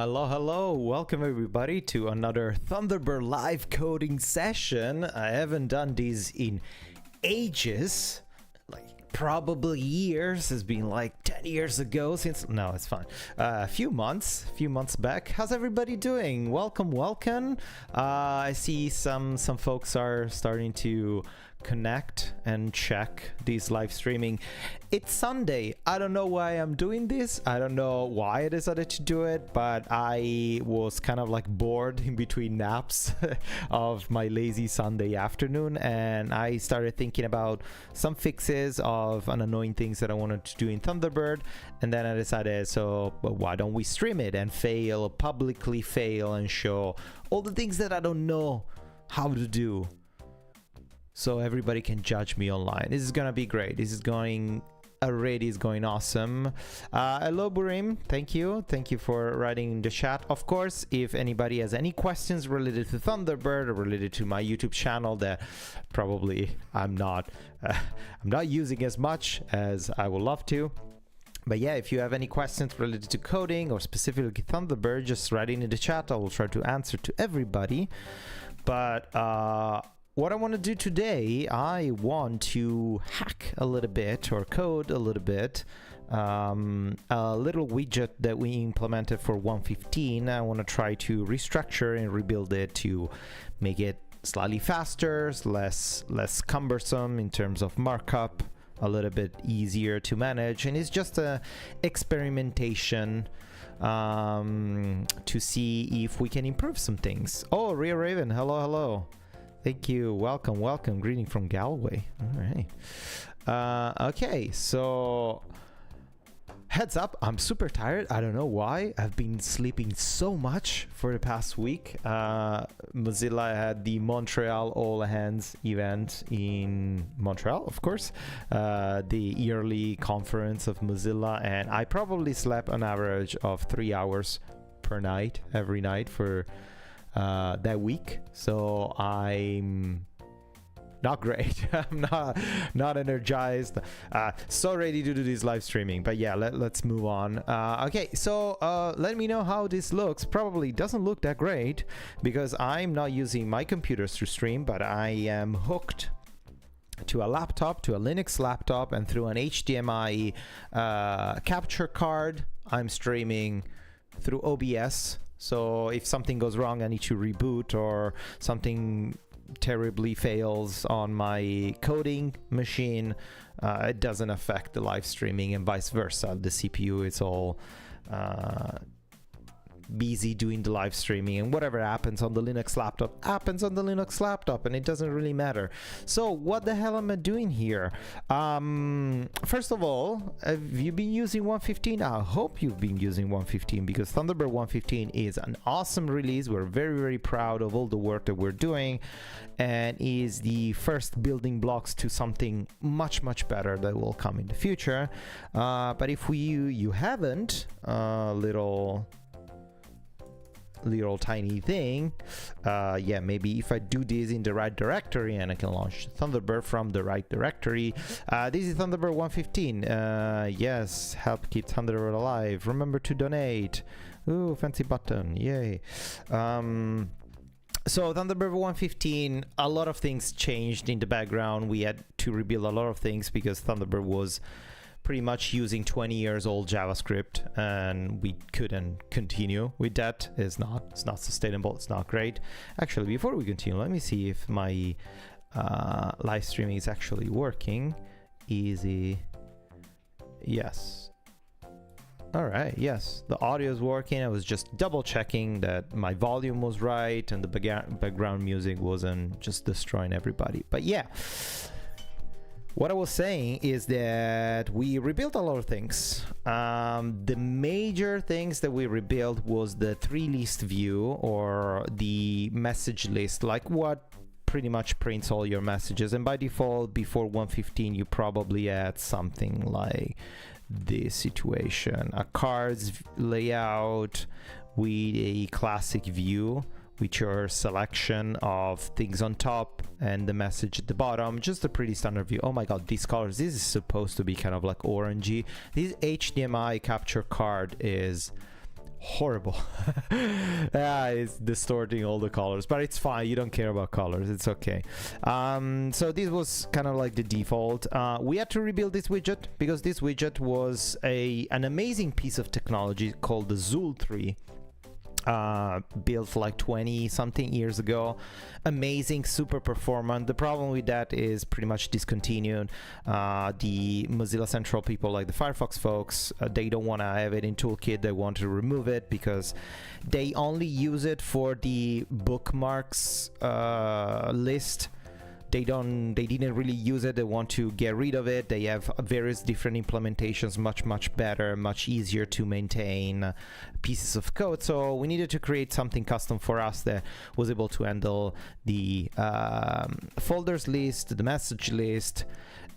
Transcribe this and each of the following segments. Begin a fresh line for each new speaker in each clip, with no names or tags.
Hello. Welcome everybody to another Thunderbird live coding session. I haven't done these in ages, like probably years. It's been like 10 years ago since, no, it's fine. A few months back. How's everybody doing? Welcome. I see some folks are starting to connect and check these live streaming. It's Sunday. I don't know why I'm doing this. I don't know why I decided to do it, but I was kind of like bored in between naps of my lazy Sunday afternoon, and I started thinking about some fixes of an annoying things that I wanted to do in Thunderbird, and then I decided, so why don't we stream it and publicly fail and show all the things that I don't know how to do, so everybody can judge me online. This is gonna be great. This is going awesome. Hello Burim, thank you for writing in the chat. Of course, if anybody has any questions related to Thunderbird or related to my YouTube channel that probably I'm not using as much as I would love to, but yeah, if you have any questions related to coding or specifically Thunderbird, just write in the chat. I will try to answer to everybody. But what I want to do today, I want to hack a little bit or code a little bit a little widget that we implemented for 1.15. I want to try to restructure and rebuild it to make it slightly faster, less cumbersome in terms of markup, a little bit easier to manage, and it's just a experimentation to see if we can improve some things. Oh, Ria Raven, hello. Thank you. Welcome. Greeting from Galway. All right. Okay, so heads up, I'm super tired. I don't know why. I've been sleeping so much for the past week. Mozilla had the Montreal All Hands event in Montreal, of course, the yearly conference of Mozilla, and I probably slept an average of 3 hours per night, every night for that week. So I'm not great. I'm not energized, so ready to do this live streaming, but yeah, let's move on. Okay, so let me know how this looks. Probably doesn't look that great because I'm not using my computers to stream, but I am hooked to a laptop, to a Linux laptop, and through an HDMI capture card I'm streaming through OBS. So if something goes wrong, I need to reboot, or something terribly fails on my coding machine, it doesn't affect the live streaming, and vice versa. The CPU is all busy doing the live streaming, and whatever happens on the Linux laptop happens on the Linux laptop, and it doesn't really matter. So what the hell am I doing here? First of all, have you been using 1.15? I hope you've been using 1.15, because Thunderbird 1.15 is an awesome release. We're very proud of all the work that we're doing, and is the first building blocks to something much better that will come in the future. But if you haven't, little tiny thing, yeah, maybe if I do this in the right directory and I can launch Thunderbird from the right directory. This is Thunderbird 1.15. Yes, help keep Thunderbird alive. Remember to donate. Ooh, fancy button, yay. So Thunderbird 1.15, a lot of things changed in the background. We had to rebuild a lot of things because Thunderbird was pretty much using 20 years old JavaScript, and we couldn't continue with that. It's not sustainable. It's not great. Actually, before we continue, let me see if my live streaming is actually working. Easy. Yes. All right. Yes, the audio is working. I was just double checking that my volume was right and the background music wasn't just destroying everybody. But yeah. What I was saying is that we rebuilt a lot of things. The major things that we rebuilt was the 3-list view, or the message list, like what pretty much prints all your messages. And by default, before 1.15, you probably had something like this situation: a cards layout with a classic view, with your selection of things on top and the message at the bottom. Just a pretty standard view. Oh my god, these colors, this is supposed to be kind of like orangey. This HDMI capture card is horrible. It's distorting all the colors, but it's fine. You don't care about colors. It's okay. So this was kind of like the default. We had to rebuild this widget because this widget was an amazing piece of technology called the Zool 3. Built like 20 something years ago. Amazing, super performant. The problem with that is pretty much discontinued. The Mozilla Central people, like the Firefox folks, they don't want to have it in toolkit. They want to remove it because they only use it for the bookmarks list. They didn't really use it. They want to get rid of it. They have various different implementations, much better, much easier to maintain pieces of code. So we needed to create something custom for us that was able to handle the folders list, the message list,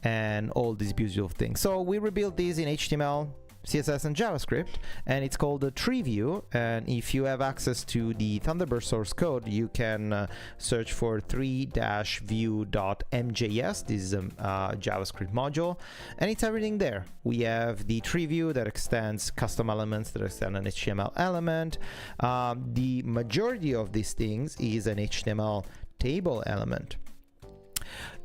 and all these beautiful things. So we rebuilt these in HTML, CSS, and JavaScript, and it's called the tree view. And if you have access to the Thunderbird source code, you can search for 3-view.mjs. This is a JavaScript module, and it's everything there. We have the tree view that extends custom elements that extend an HTML element. The majority of these things is an HTML table element.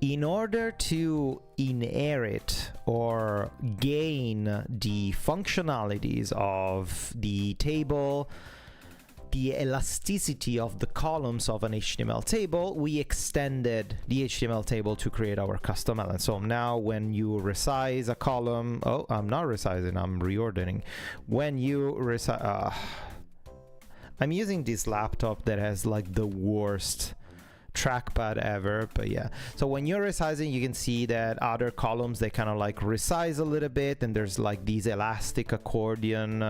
In order to inherit or gain the functionalities of the table, the elasticity of the columns of an HTML table, we extended the HTML table to create our custom element. So now when you resize a column, oh, I'm not resizing, I'm reordering. When you resize, I'm using this laptop that has like the worst trackpad ever, but yeah. So when you're resizing, you can see that other columns, they kind of like resize a little bit, and there's like these elastic accordion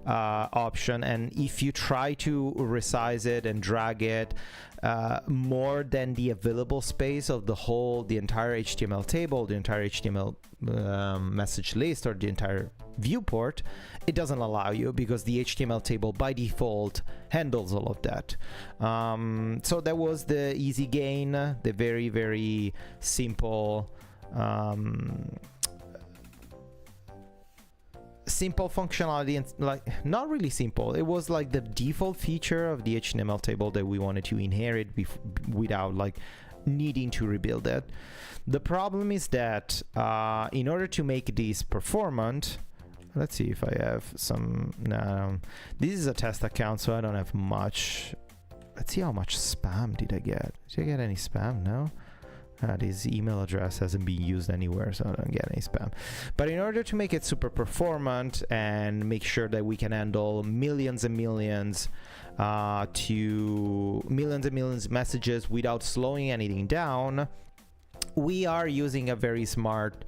option, and if you try to resize it and drag it more than the available space of the entire HTML table, the entire HTML message list, or the entire viewport, it doesn't allow you, because the HTML table by default handles all of that. So that was the easy gain, the very simple functionality, and like not really simple. It was like the default feature of the HTML table that we wanted to inherit without like needing to rebuild it. The problem is that in order to make this performant, let's see if I have some. No, this is a test account, so I don't have much. Let's see how much spam did I get. Did I get any spam? No. This email address hasn't been used anywhere, so I don't get any spam. But in order to make it super performant and make sure that we can handle millions and millions messages without slowing anything down, we are using a very smart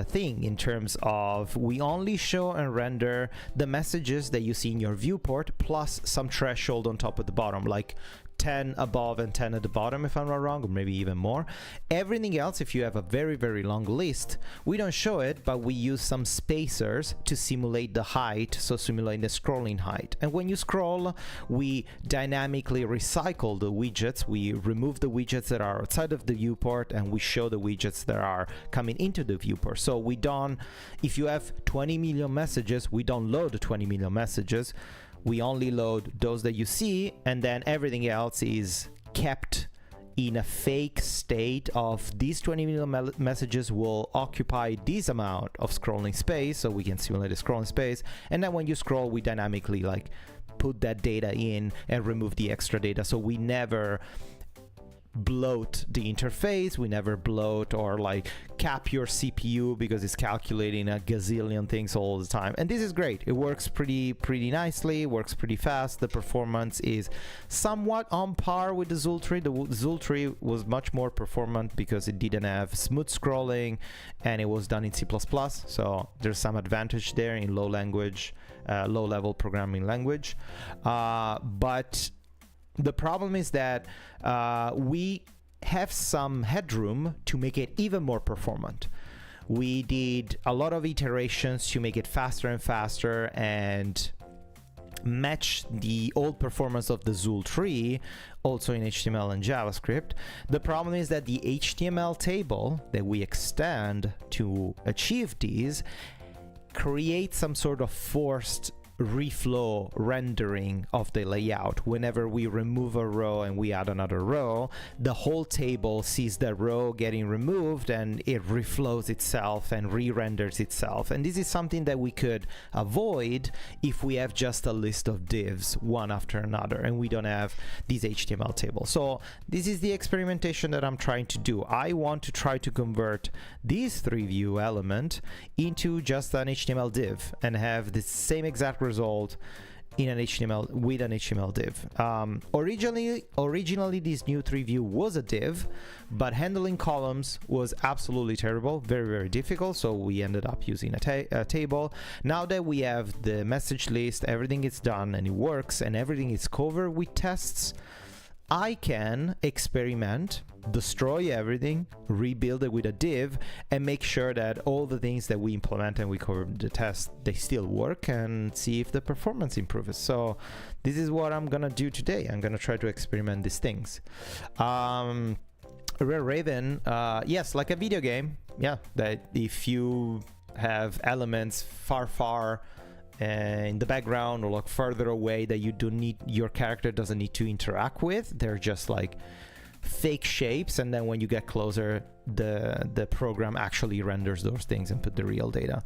thing in terms of we only show and render the messages that you see in your viewport plus some threshold on top of the bottom, like 10 above and 10 at the bottom, if I'm not wrong, or maybe even more. Everything else, if you have a very long list, we don't show it, but we use some spacers to simulate the height, so simulate the scrolling height. And when you scroll, we dynamically recycle the widgets. We remove the widgets that are outside of the viewport, and we show the widgets that are coming into the viewport. So we don't, if you have 20 million messages, we don't load 20 million messages. We only load those that you see, and then everything else is kept in a fake state of these 20 million messages will occupy this amount of scrolling space, so we can simulate the scrolling space. And then when you scroll, we dynamically like put that data in and remove the extra data. So we never bloat the interface, we never bloat or like cap your CPU because it's calculating a gazillion things all the time. And this is great. It works pretty nicely, works pretty fast. The performance is somewhat on par with the Zool 3. The Zool 3 was much more performant because it didn't have smooth scrolling and it was done in C++, so there's some advantage there in low level programming language, but the problem is that we have some headroom to make it even more performant. We did a lot of iterations to make it faster and faster and match the old performance of the Zool 3, also in HTML and JavaScript. The problem is that the HTML table that we extend to achieve these creates some sort of forced reflow rendering of the layout. Whenever we remove a row and we add another row, the whole table sees the row getting removed and it reflows itself and re-renders itself. And this is something that we could avoid if we have just a list of divs one after another and we don't have these HTML tables. So this is the experimentation that I'm trying to do. I want to try to convert these 3 view element into just an HTML div and have the same exact result in an HTML with an HTML div. Originally this new 3 view was a div, but handling columns was absolutely terrible, very, very difficult. So we ended up using a table. Now that we have the message list, everything is done and it works and everything is covered with tests, I can experiment, destroy everything, rebuild it with a div, and make sure that all the things that we implement and we cover the test, they still work, and see if the performance improves. So this is what I'm gonna do today. I'm gonna try to experiment these things. Rare Raven, yes, like a video game, yeah, that if you have elements far in the background or like further away that you don't need, your character doesn't need to interact with, they're just like fake shapes, and then when you get closer, the program actually renders those things and put the real data.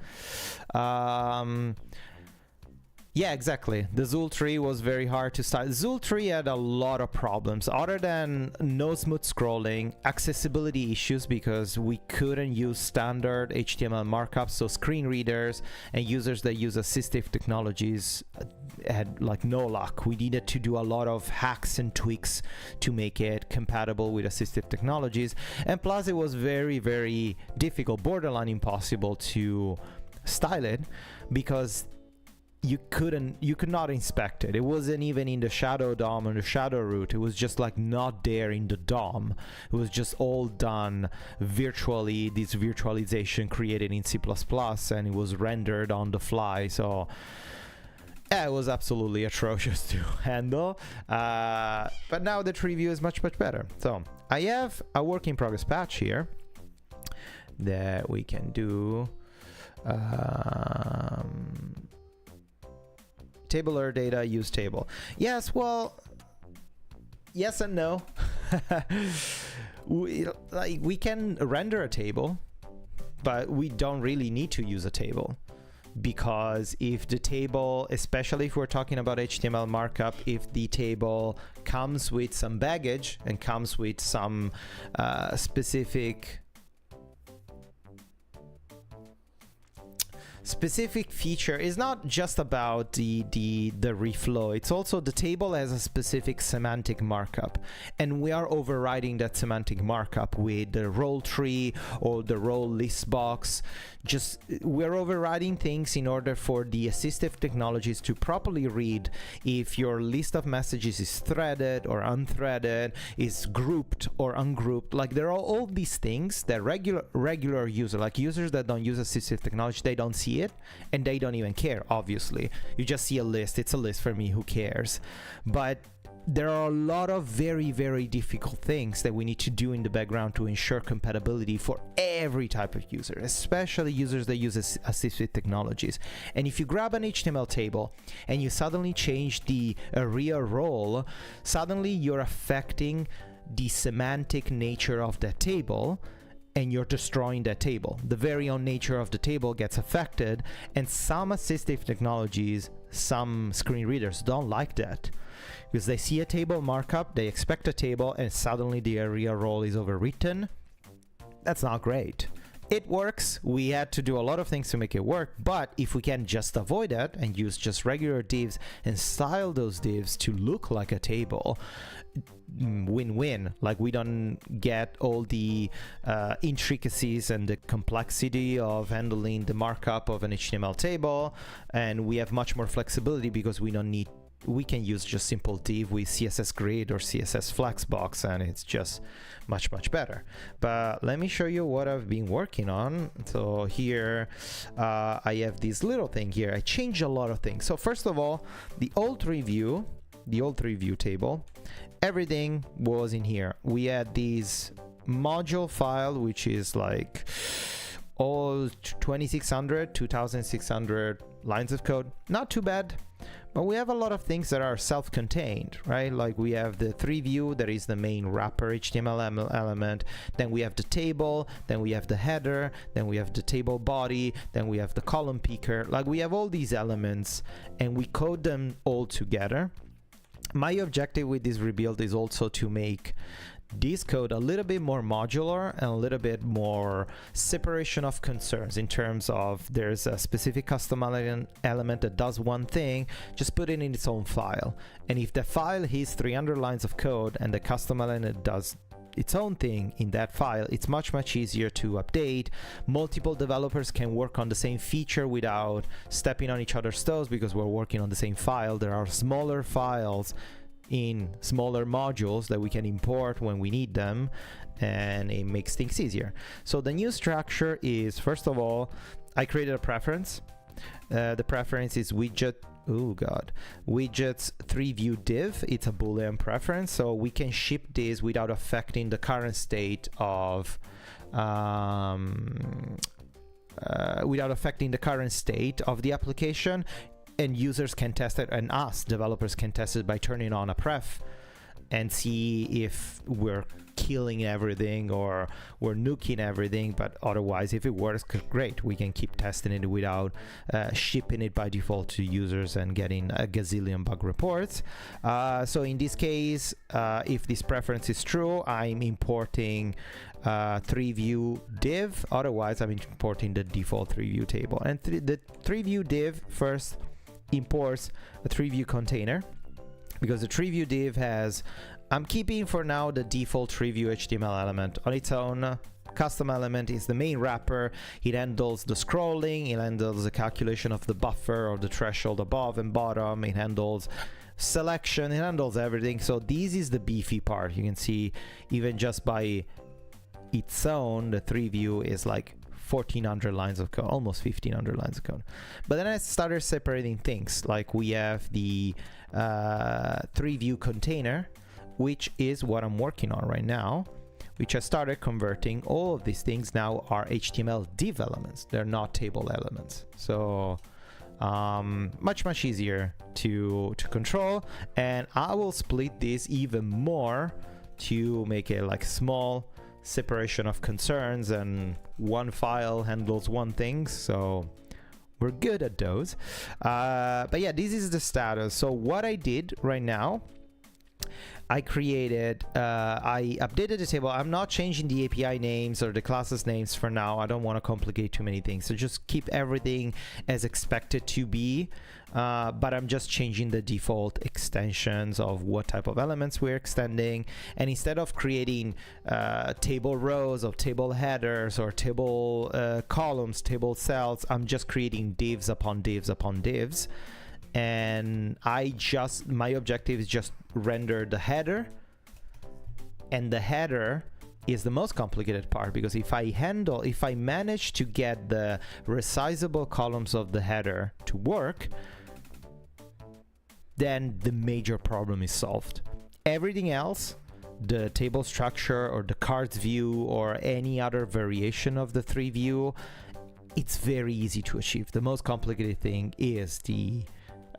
Yeah, exactly. The Zool tree was very hard to start. Zool tree had a lot of problems other than no smooth scrolling, accessibility issues because we couldn't use standard HTML markups, so screen readers and users that use assistive technologies had like no luck. We needed to do a lot of hacks and tweaks to make it compatible with assistive technologies, and plus it was very, very difficult, borderline impossible to style it because you could not inspect it. It wasn't even in the shadow DOM or the shadow root. It was just like not there in the DOM. It was just all done virtually, this virtualization created in C++, and it was rendered on the fly. So yeah, it was absolutely atrocious to handle. But now the tree view is much better. So I have a work in progress patch here that we can do. Tabular data, use table. Yes, well, yes and no. we can render a table, but we don't really need to use a table, because if the table, especially if we're talking about HTML markup, if the table comes with some baggage and comes with some specific feature, is not just about the reflow, it's also the table has a specific semantic markup, and we are overriding that semantic markup with the role tree or the role list box. Just we're overriding things in order for the assistive technologies to properly read if your list of messages is threaded or unthreaded, is grouped or ungrouped. Like there are all these things that regular user, like users that don't use assistive technology, they don't see it and they don't even care. Obviously you just see a list, it's a list for me, who cares? But there are a lot of very, very difficult things that we need to do in the background to ensure compatibility for every type of user, especially users that use assistive technologies. And if you grab an HTML table and you suddenly change the area role, suddenly you're affecting the semantic nature of that table, and you're destroying that table. The very own nature of the table gets affected, and some assistive technologies, some screen readers don't like that, because they see a table markup, they expect a table, and suddenly the area role is overwritten. That's not great. It works. We had to do a lot of things to make it work, but if we can just avoid that and use just regular divs and style those divs to look like a table, win-win. Like we don't get all the intricacies and the complexity of handling the markup of an HTML table, and we have much more flexibility because we can use just simple div with CSS grid or CSS flexbox, and it's just much better. But let me show you what I've been working on. So here I have this little thing here. I changed a lot of things. So first of all, the old review table, everything was in here. We had this module file, which is like all 2600, 2600 lines of code. Not too bad. But we have a lot of things that are self-contained, right? Like we have the 3view, that is the main wrapper HTML element. Then we have the table, then we have the header, then we have the table body, then we have the column picker. Like we have all these elements and we code them all together. My objective with this rebuild is also to make this code a little bit more modular and a little bit more separation of concerns in terms of there's a specific custom element that does one thing, just put it in its own file. And if the file has 300 lines of code and the custom element does its own thing in that file, it's much easier to update. Multiple developers can work on the same feature without stepping on each other's toes because we're working on the same file. There are smaller files in smaller modules that we can import when we need them, and it makes things easier. So the new structure is, first of all, I created a preference. The preference is widgets 3view div. It's a boolean preference, so we can ship this without affecting the current state of the application. And users can test it, and us developers can test it by turning on a pref and see if we're killing everything or we're nuking everything. But otherwise, if it works, great, we can keep testing it without shipping it by default to users and getting a gazillion bug reports. So in this case, if this preference is true, I'm importing 3view div. Otherwise, I'm importing the default 3view table. And the 3view div first imports a 3view container, because the 3view div has, I'm keeping for now the default 3view HTML element on its own. Custom element is the main wrapper. It handles the scrolling, it handles the calculation of the buffer or the threshold above and bottom, it handles selection, it handles everything. So this is the beefy part. You can see even just by its own, the 3view is like 1400 lines of code, almost 1500 lines of code. But then I started separating things, like we have the 3view container, which is what I'm working on right now, which I started converting. All of these things now are HTML div elements. They're not table elements. So much easier to control. And I will split this even more to make it like small separation of concerns, and one file handles one thing, so we're good at those. But yeah, this is the status. So what I did right now, I updated the table. I'm not changing the API names or the classes names for now. I don't want to complicate too many things, so just keep everything as expected to be. But I'm just changing the default extensions of what type of elements we're extending. And instead of creating table rows or table headers or table columns, table cells, I'm just creating divs upon divs upon divs. And my objective is just render the header. And the header is the most complicated part, because if I manage to get the resizable columns of the header to work, then the major problem is solved. Everything else, the table structure or the cards view or any other variation of the 3view, it's very easy to achieve. The most complicated thing is the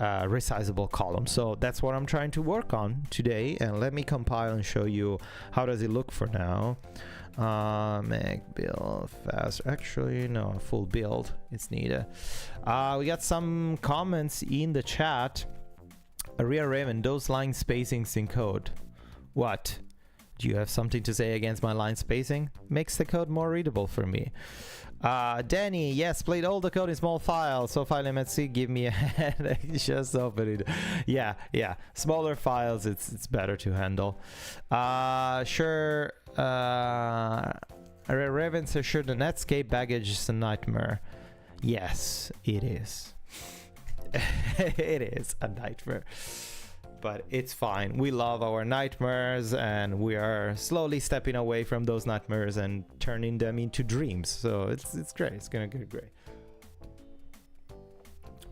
resizable column. So that's what I'm trying to work on today, and let me compile and show you how does it look for now. Make build fast. Actually, no, full build is needed. We got some comments in the chat. Aria Raven, those line spacings in code. What? Do you have something to say against my line spacing? Makes the code more readable for me. Danny, yes, played all the code in small files, so file MSC give me a headache. Just open it. Yeah, smaller files, it's better to handle. Sure. Raven says, sure, the Netscape baggage is a nightmare. Yes, it is. It is a nightmare, but it's fine. We love our nightmares, and we are slowly stepping away from those nightmares and turning them into dreams. So it's great. It's gonna get great.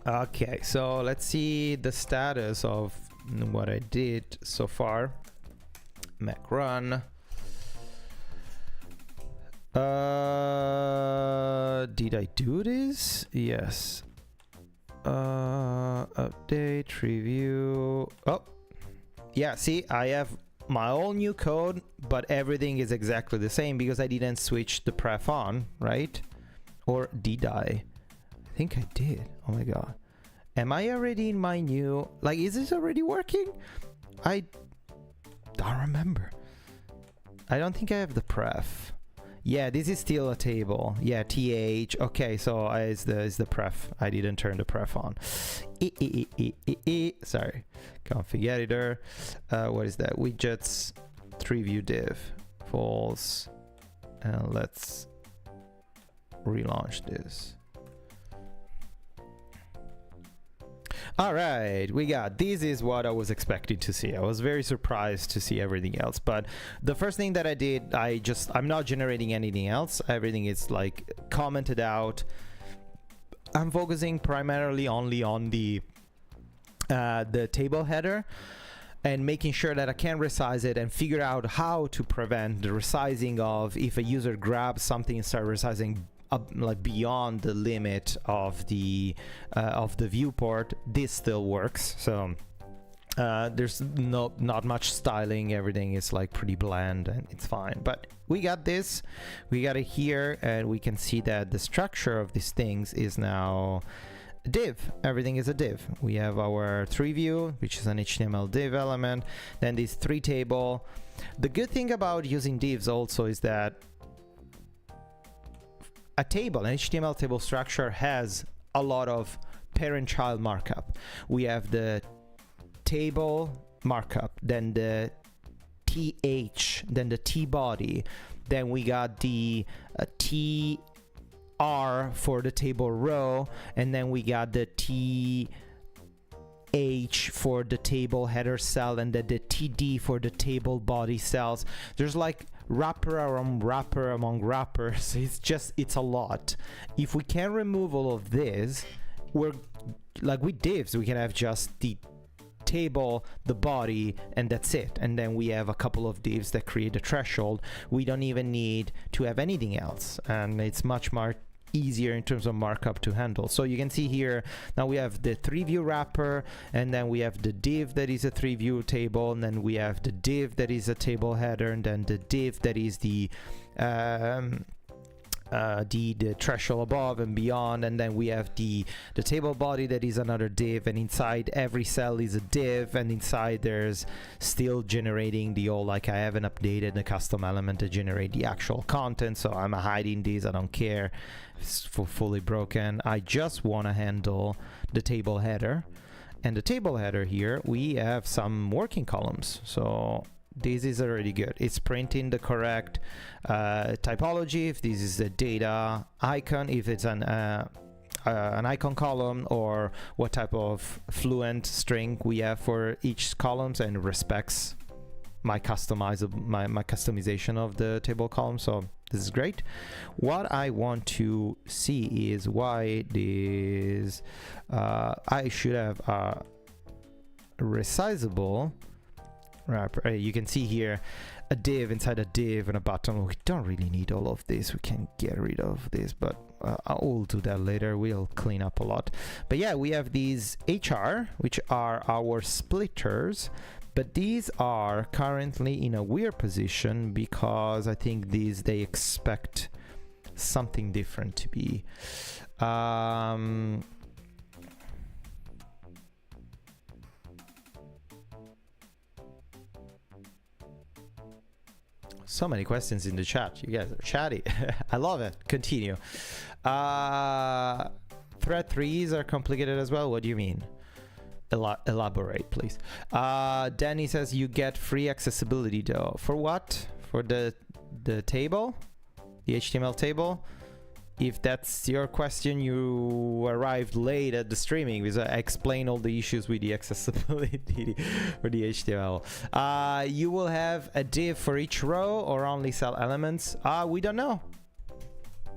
Okay, so let's see the status of what I did so far. Mac run. Did I do this? Yes. Update, review. Oh, yeah, see, I have my all new code, but everything is exactly the same because I didn't switch the pref on, right? Or did I? I think I did. Oh my god. Am I already in my new... Like, is this already working? I don't remember. I don't think I have the pref. Yeah, this is still a table. Yeah, TH. Okay, so is the pref. I didn't turn the pref on. Sorry. Config editor. What is that? Widgets. 3view div. False. And let's relaunch this. All right, we got, this is what I was expecting to see. I was very surprised to see everything else, but the first thing that I did, I'm not generating anything else. Everything is like commented out. I'm focusing primarily only on the table header and making sure that I can resize it and figure out how to prevent the resizing of if a user grabs something and start resizing like beyond the limit of the viewport. This still works, so there's not much styling. Everything is like pretty bland and it's fine, but we got this, we got it here, and we can see that the structure of these things is now a div. Everything is a div. We have our 3view, which is an HTML div element, then this 3 table. The good thing about using divs also is that a table, an HTML table structure, has a lot of parent-child markup. We have the table markup, then the TH, then the T-body, then we got the TR for the table row, and then we got the TH for the table header cell, and then the TD for the table body cells. There's like wrapper among wrappers. It's a lot. If we can remove all of this, we're like with divs, we can have just the table, the body, and that's it. And then we have a couple of divs that create a threshold. We don't even need to have anything else, and it's much more easier in terms of markup to handle. So you can see here now we have the 3view wrapper, and then we have the div that is a 3view table, and then we have the div that is a table header, and then the div that is the threshold above and beyond, and then we have the table body that is another div, and inside every cell is a div, and inside there's still generating the old, like I haven't updated the custom element to generate the actual content, so I'm hiding these. I don't care if it's fully broken. I just want to handle the table header, and the table header here we have some working columns, so this is already good. It's printing the correct typology. If this is the data icon, if it's an icon column, or what type of fluent string we have for each columns, and respects my customization of the table column. So this is great. What I want to see is why this I should have a resizable wrapper. You can see here a div inside a div and a button. We don't really need all of this. We can get rid of this, but I'll do that later. We'll clean up a lot. But yeah, we have these HR, which are our splitters, but these are currently in a weird position because I think they expect something different to be. So many questions in the chat. You guys are chatty. I love it. Continue. Thread 3s are complicated as well. What do you mean? Elaborate, please. Danny says you get free accessibility though. For what? For the table? The HTML table? If that's your question, you arrived late at the streaming because I explained all the issues with the accessibility for the HTML. You will have a div for each row or only cell elements? We don't know.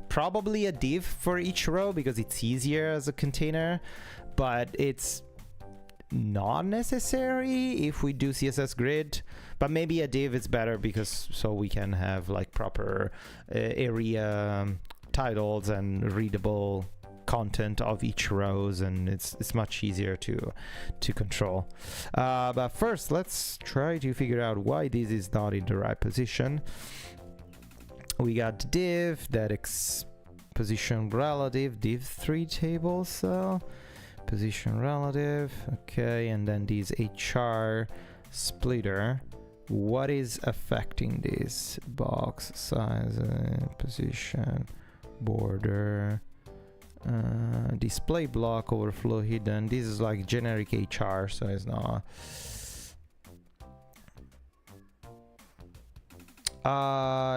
Probably a div for each row because it's easier as a container, but it's not necessary if we do CSS grid. But maybe a div is better because so we can have like proper area titles and readable content of each rows, and it's much easier to control. But first, let's try to figure out why this is not in the right position. We got div that position relative div3 table cell, position relative, okay, and then these HR splitter. What is affecting this? Box size, position, border, display block, overflow hidden. This is like generic HR, so it's not.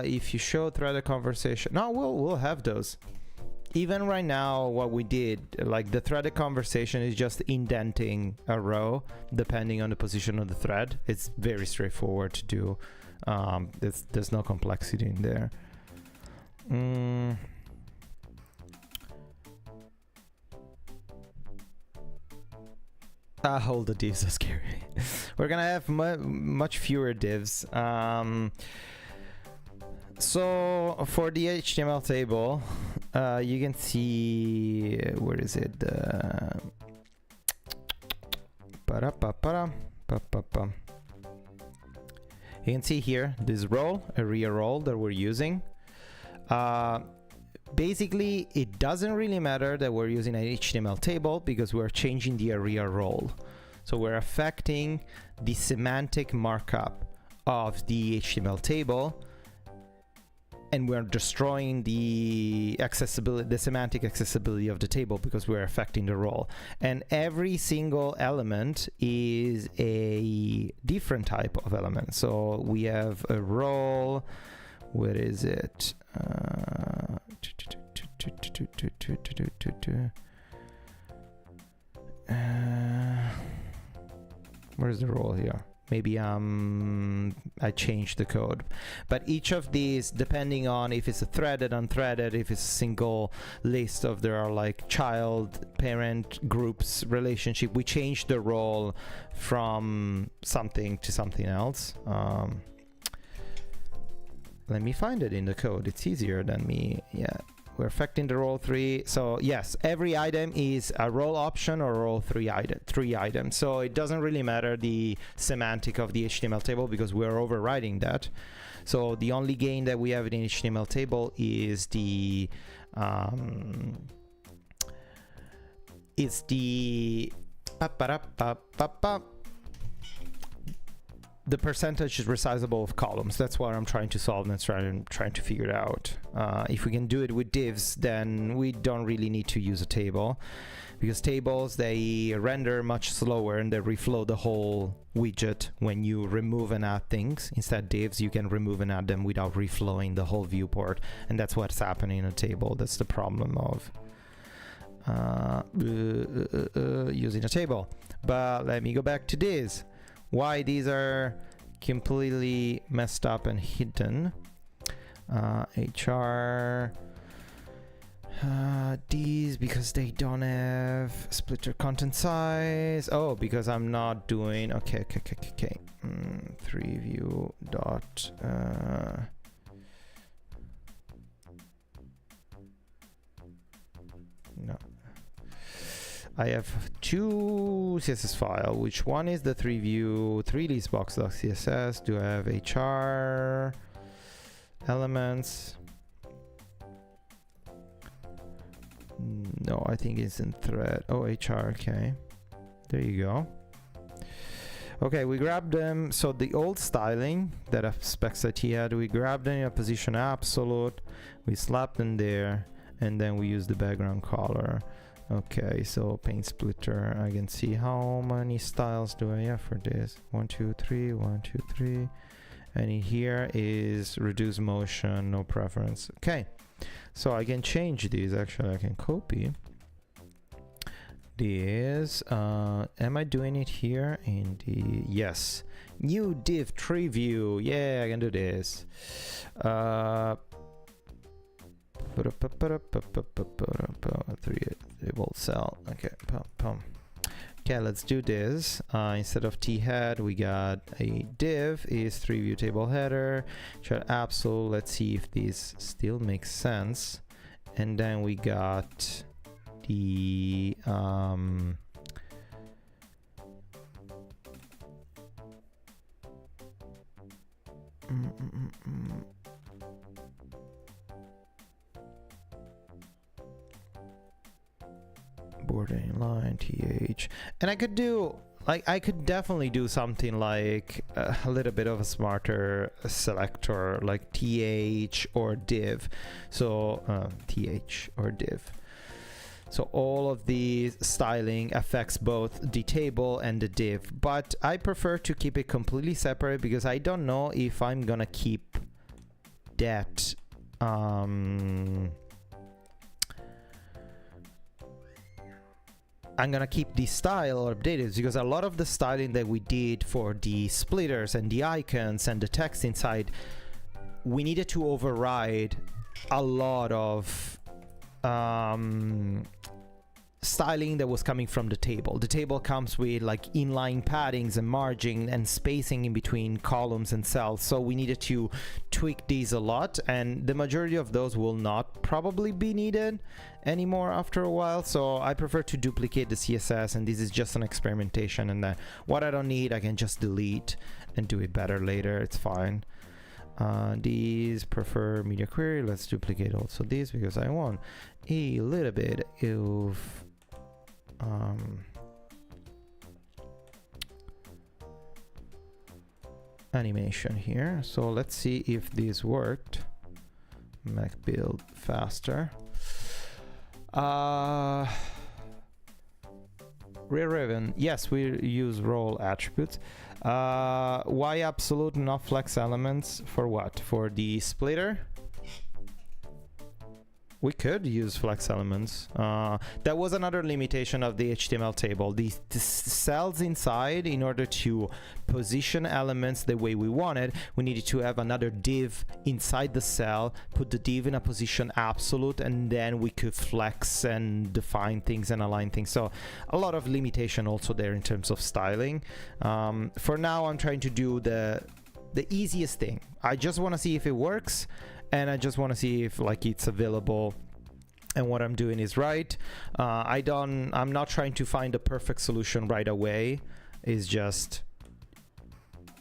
If you show threaded conversation, no, we'll have those. Even right now, what we did, like the threaded conversation is just indenting a row depending on the position of the thread. It's very straightforward to do. There's no complexity in there. All the divs are scary. We're gonna have much fewer divs. So for the HTML table, you can see, where is it? You can see here this role, area role that we're using. Basically, it doesn't really matter that we're using an HTML table because we're changing the area role. So we're affecting the semantic markup of the HTML table, and we're destroying the accessibility, the semantic accessibility of the table because we're affecting the role. And every single element is a different type of element. So we have a role. Where is it? Where's the role here? Maybe I changed the code. But each of these, depending on if it's a threaded, unthreaded, if it's a single list of there are like child, parent, groups, relationship, we change the role from something to something else. Let me find it in the code. It's easier than me. Yeah, we're affecting the role 3. So yes, every item is a role option or role 3 items. So it doesn't really matter the semantic of the HTML table because we're overriding that. So the only gain that we have in HTML table is the the percentage is resizable of columns. That's what I'm trying to solve and trying to figure it out. If we can do it with divs, then we don't really need to use a table, because tables, they render much slower and they reflow the whole widget when you remove and add things. Instead, divs, you can remove and add them without reflowing the whole viewport, and that's what's happening in a table. That's the problem of using a table. But let me go back to this. Why these are completely messed up and hidden. HR, these, because they don't have splitter content size. Oh, because I'm not doing, okay. 3view dot, no. I have two CSS files. Which one is the 3view 3listbox.css? Do I have HR elements? No, I think it's in thread. Oh, HR, okay. There you go. Okay, we grabbed them. So the old styling that specs that he had, we grabbed them in a position absolute. We slapped them there, and then we used the background color. Okay, so paint splitter, I can see how many styles do I have for this. 1, 2, 3, 1, 2, 3. And in here is reduce motion, no preference. Okay, so I can change these. Actually, I can copy this. Am I doing it here in the, yes. New div tree view. Yeah, I can do this. Table cell. Okay, okay, let's do this. Instead of t-head, we got a div is 3view table header. Absol. Let's see if this still makes sense. and then we got the bordering line th, and I could do like I could definitely do something like a little bit of a smarter selector like th or div. So th or div. So all of the styling affects both the table and the div, but I prefer to keep it completely separate because I don't know if I'm gonna keep that I'm gonna keep the style updated, because a lot of the styling that we did for the splitters and the icons and the text inside, we needed to override a lot of styling that was coming from the table. The table comes with like inline paddings and margin and spacing in between columns and cells, so we needed to tweak these a lot, and the majority of those will not probably be needed anymore after a while. So I prefer to duplicate the CSS, and this is just an experimentation, and then what I don't need I can just delete and do it better later. It's fine. These prefer media query. Let's duplicate also these because I want a little bit of animation here. So let's see if this worked. Mac build faster. Rear-driven. Yes, we use role attributes. Why absolute, not flex elements? For what? For the splitter? We could use flex elements. That was another limitation of the HTML table. The cells inside, in order to position elements the way we wanted, we needed to have another div inside the cell, put the div in a position absolute, and then we could flex and define things and align things. So a lot of limitation also there in terms of styling. For now, I'm trying to do the easiest thing. I just want to see if it works, and I just want to see if like it's available and what I'm doing is right. I'm not trying to find a perfect solution right away. It's just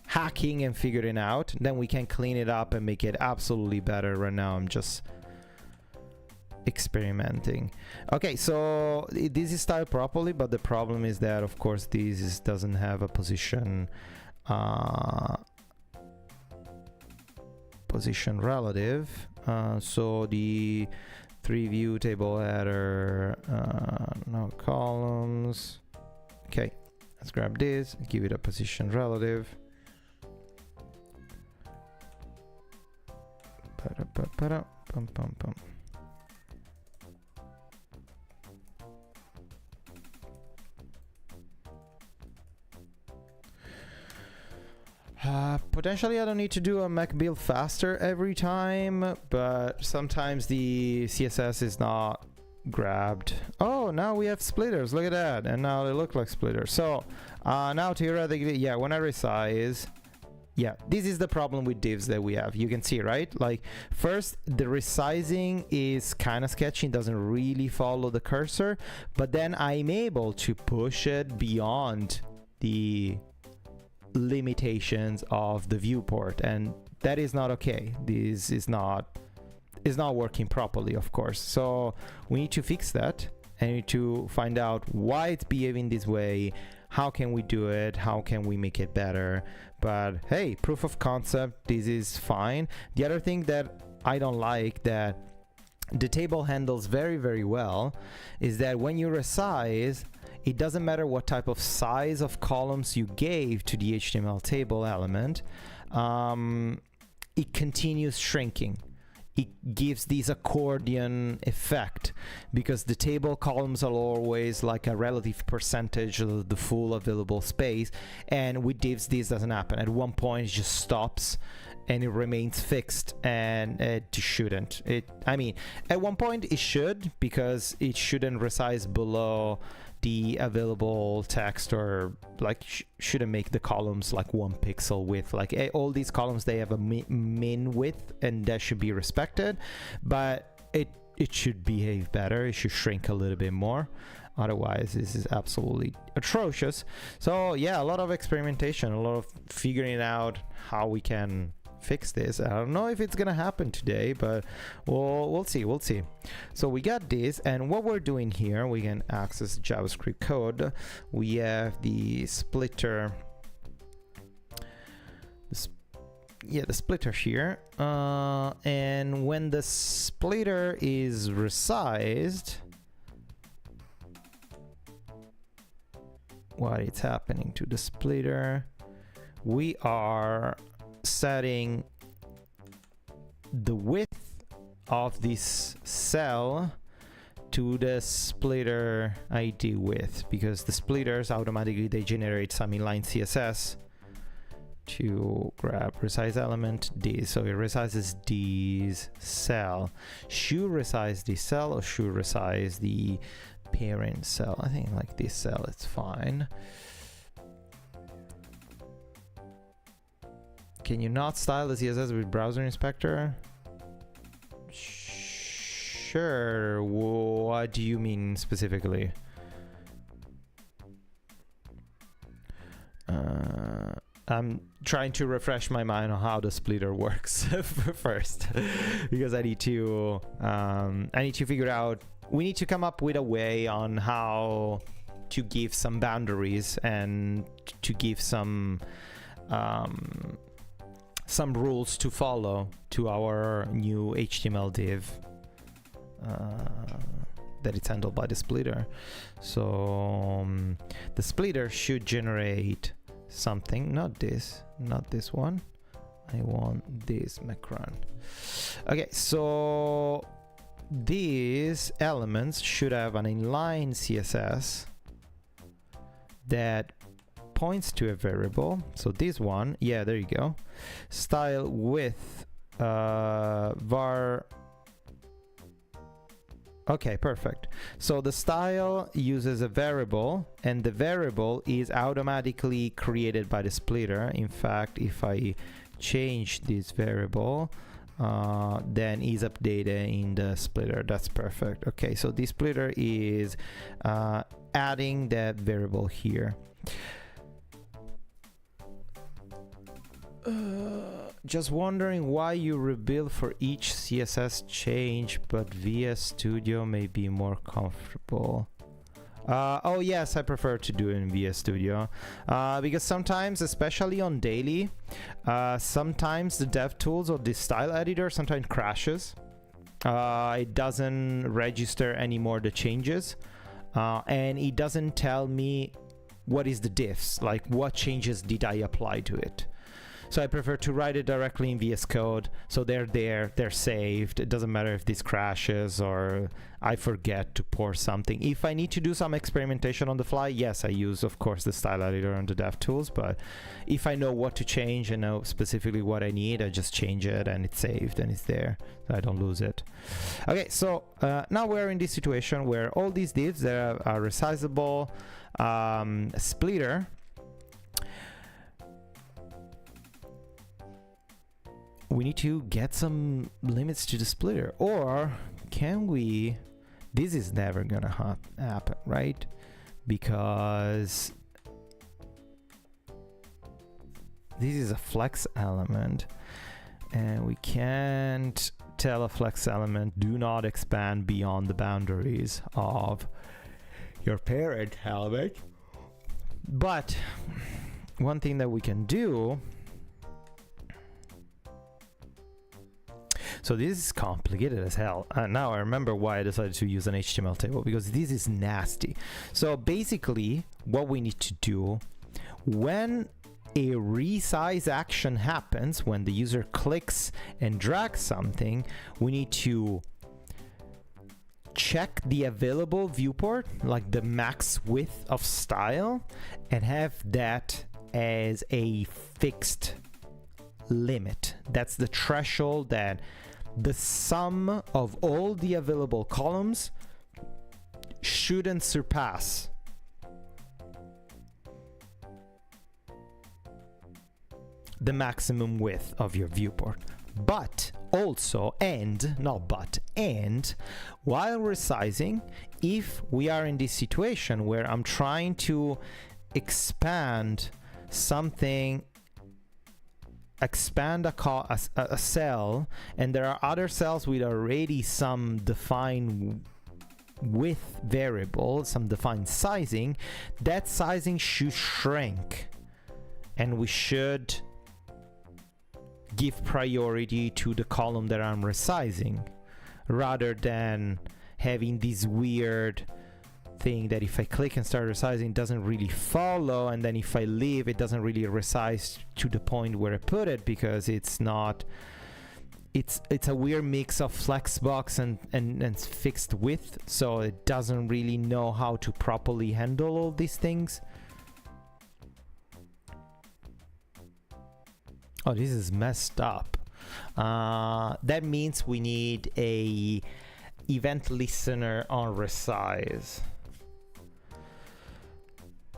hacking and figuring out. Then we can clean it up and make it absolutely better. Right now I'm just experimenting. Okay, so this is styled properly, but the problem is that of course this doesn't have a position relative. So the 3 view table header, no columns. Okay, let's grab this, give it a position relative. Pum, pum, pum. Potentially I don't need to do a Mac build faster every time, but sometimes the CSS is not grabbed. Oh, now we have splitters, look at that, and now they look like splitters. So now theoretically, yeah, when I resize, yeah, this is the problem with divs that we have. You can see, right? Like first the resizing is kind of sketchy, it doesn't really follow the cursor, but then I'm able to push it beyond the limitations of the viewport, and that is not okay. This is not working properly, of course. So we need to fix that and need to find out why it's behaving this way, how can we do it, how can we make it better. But hey, proof of concept, this is fine. The other thing that I don't like that the table handles very, very well is that when you resize, it doesn't matter what type of size of columns you gave to the HTML table element, it continues shrinking. It gives this accordion effect because the table columns are always like a relative percentage of the full available space, and with divs this doesn't happen. At one point it just stops and it remains fixed, and it shouldn't. I mean, at one point it should, because it shouldn't resize below the available text, or like shouldn't make the columns like 1 pixel width. Like all these columns, they have a min width, and that should be respected, but it it should behave better. It should shrink a little bit more. Otherwise, this is absolutely atrocious. So yeah, a lot of experimentation, a lot of figuring out how we can fix this. I don't know if it's gonna happen today, but we'll see. So we got this, and what we're doing here, we can access JavaScript code. We have the splitter. The splitter here, and when the splitter is resized, what is happening to the splitter? We are setting the width of this cell to the splitter ID width, because the splitters automatically they generate some inline CSS to grab resize element D. So it resizes this cell. Should resize this cell or should resize the parent cell? I think like this cell, it's fine. Can you not style the CSS with browser inspector? Sure. What do you mean specifically? I'm trying to refresh my mind on how the splitter works first, because I need to figure out. We need to come up with a way on how to give some boundaries and to give some rules to follow to our new HTML div that it's handled by the splitter. So the splitter should generate something, not this one. I want this macron. Okay, so these elements should have an inline CSS that points to a variable. So this one, yeah, there you go. Style with var. Okay, perfect. So the style uses a variable, and the variable is automatically created by the splitter. In fact, if I change this variable, then is updated in the splitter. That's perfect. Okay, so this splitter is adding that variable here. Just wondering why you rebuild for each CSS change, but VS Studio may be more comfortable. Oh yes, I prefer to do it in VS Studio because sometimes, especially on daily, sometimes the DevTools or the style editor sometimes crashes. It doesn't register anymore the changes, and it doesn't tell me what is the diffs, like what changes did I apply to it. So I prefer to write it directly in VS Code, so they're there, they're saved. It doesn't matter if this crashes or I forget to pour something. If I need to do some experimentation on the fly, yes, I use, of course, the style editor and the DevTools, but if I know what to change and know specifically what I need, I just change it and it's saved and it's there, so I don't lose it. Okay, so now we're in this situation where all these divs that are resizable, splitter, we need to get some limits to the splitter, or can we? This is never gonna happen, right? Because this is a flex element, and we can't tell a flex element do not expand beyond the boundaries of your parent element. But one thing that we can do. So this is complicated as hell. Now I remember why I decided to use an HTML table, because this is nasty. So basically what we need to do when a resize action happens, when the user clicks and drags something, we need to check the available viewport, like the max width of style, and have that as a fixed limit. That's the threshold that the sum of all the available columns shouldn't surpass. The maximum width of your viewport. But also, and not but, and while resizing, if we are in this situation where I'm trying to expand something, expand a cell, and there are other cells with already some defined width variable, some defined sizing, that sizing should shrink, and we should give priority to the column that I'm resizing, rather than having this weird thing that if I click and start resizing, it doesn't really follow, and then if I leave, it doesn't really resize to the point where I put it, because it's not, it's a weird mix of flexbox and fixed width, so it doesn't really know how to properly handle all these things. Oh, this is messed up. That means we need a event listener on resize.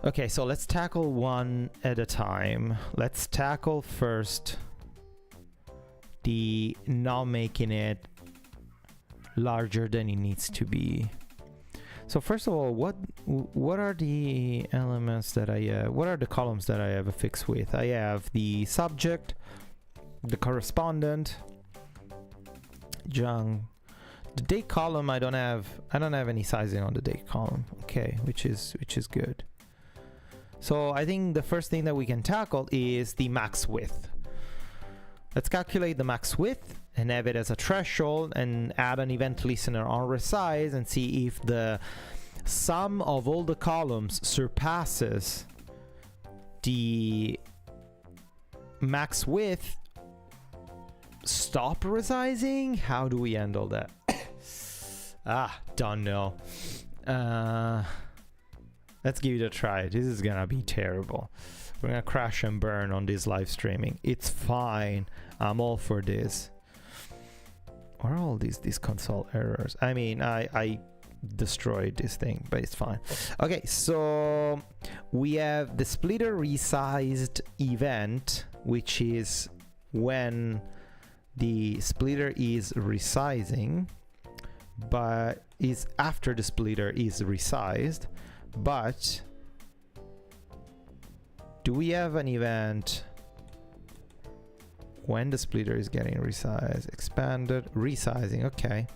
Okay, so let's tackle one at a time. Let's tackle first the not making it larger than it needs to be. So first of all, what are the elements that I what are the columns that I have a fixed width? I have the subject, the correspondent, junk. The date column, I don't have any sizing on the date column. Okay, which is good. So I think the first thing that we can tackle is the max width. Let's calculate the max width and have it as a threshold, and add an event listener on resize and see if the sum of all the columns surpasses the max width. Stop resizing? How do we handle that? Don't know. Let's give it a try. This is gonna be terrible. We're gonna crash and burn on this live streaming. It's fine. I'm all for this. What are all these console errors? I mean, I destroyed this thing, but it's fine. Okay, so we have the splitter resized event, which is when the splitter is resizing, but is after the splitter is resized. But do we have an event when the splitter is getting resized? Expanded resizing. Okay,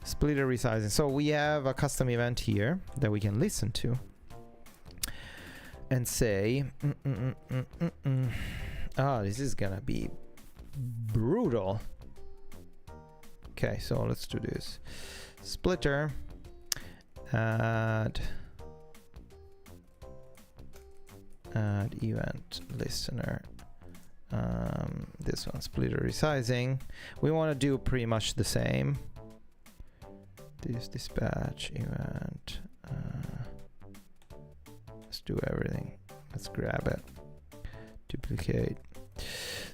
splitter resizing. So we have a custom event here that we can listen to and say oh, this is gonna be brutal. Okay, so let's do this. Splitter add event listener. This one, splitter resizing. We want to do pretty much the same. This dispatch event. Let's do everything. Let's grab it. Duplicate.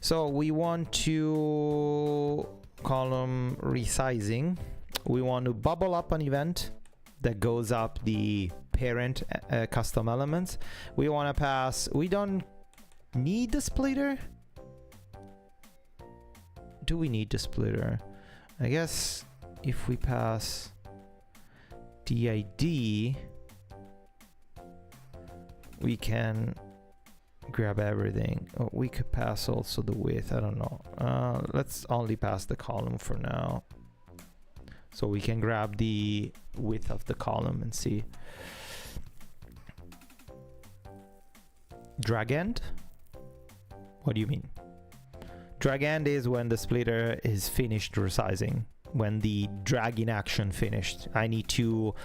So we want to column resizing. We want to bubble up an event that goes up the parent custom elements. We want to pass, we don't need the splitter. Do we need the splitter? I guess if we pass the ID, we can grab everything. Oh, we could pass also the width. I don't know. Let's only pass the column for now, so we can grab the width of the column and see. Drag end? What do you mean? Drag end is when the splitter is finished resizing, when the dragging action finished. I need to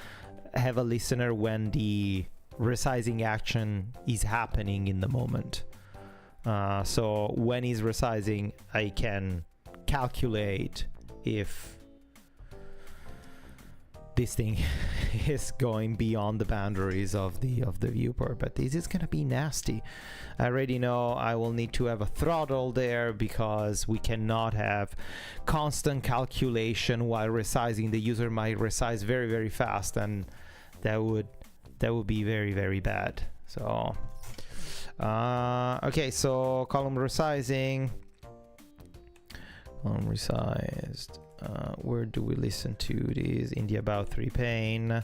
have a listener when the resizing action is happening in the moment. So when he's resizing, I can calculate if this thing is going beyond the boundaries of the viewport. But this is gonna be nasty. I already know I will need to have a throttle there, because we cannot have constant calculation while resizing. The user might resize very, very fast, and that would be very, very bad. So okay, so column resizing, Resized. Where do we listen to these? In the about 3 pane,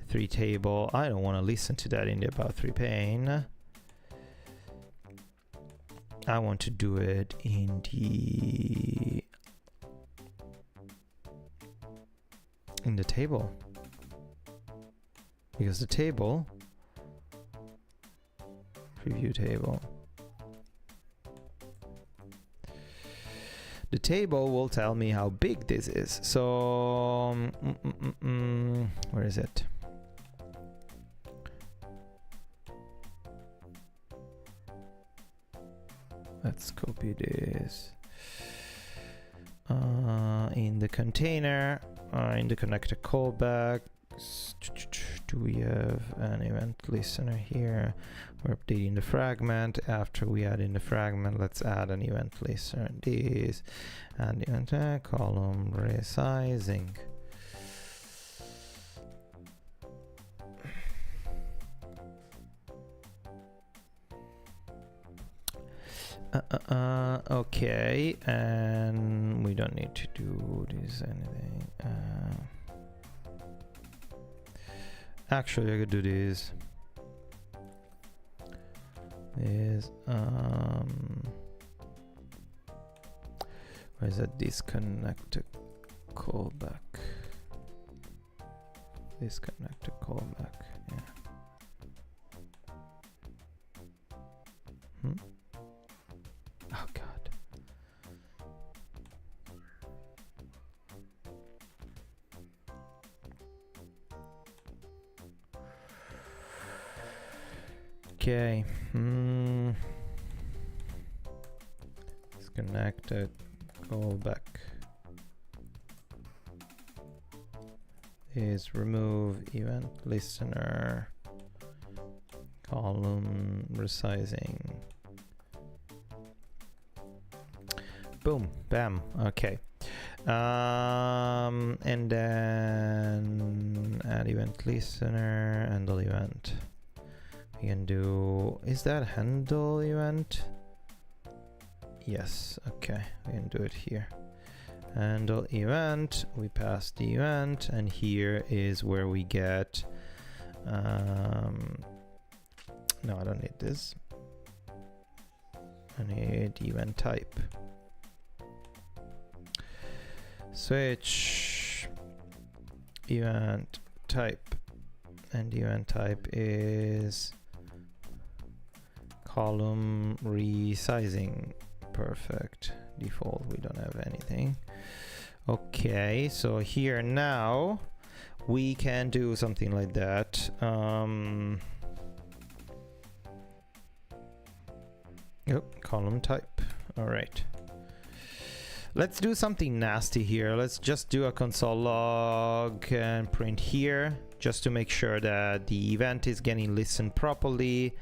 3 table. I don't want to listen to that in the about 3 pane. I want to do it in the table, because the table, preview table, the table will tell me how big this is. So where is it? Let's copy this in the container, in the connector callback. Do we have an event listener here? We're updating the fragment. After we add in the fragment, let's add an event listener. This and event column resizing. Okay, and we don't need to do this anything. Actually, I could do this. Where is that disconnected callback? Disconnected callback, yeah. Oh god. Okay. Disconnected callback is remove event listener column resizing. Boom, bam, okay. And then add event listener, handle event. We can do, is that handle event? Yes, okay, we can do it here. Handle event, we pass the event, and here is where we get, no, I don't need this. I need event type. Switch event type, and the event type is column resizing. Perfect. Default, we don't have anything. Okay, so here now we can do something like that. Column type. All right. Let's do something nasty here. Let's just do a console log and print here, just to make sure that the event is getting listened properly.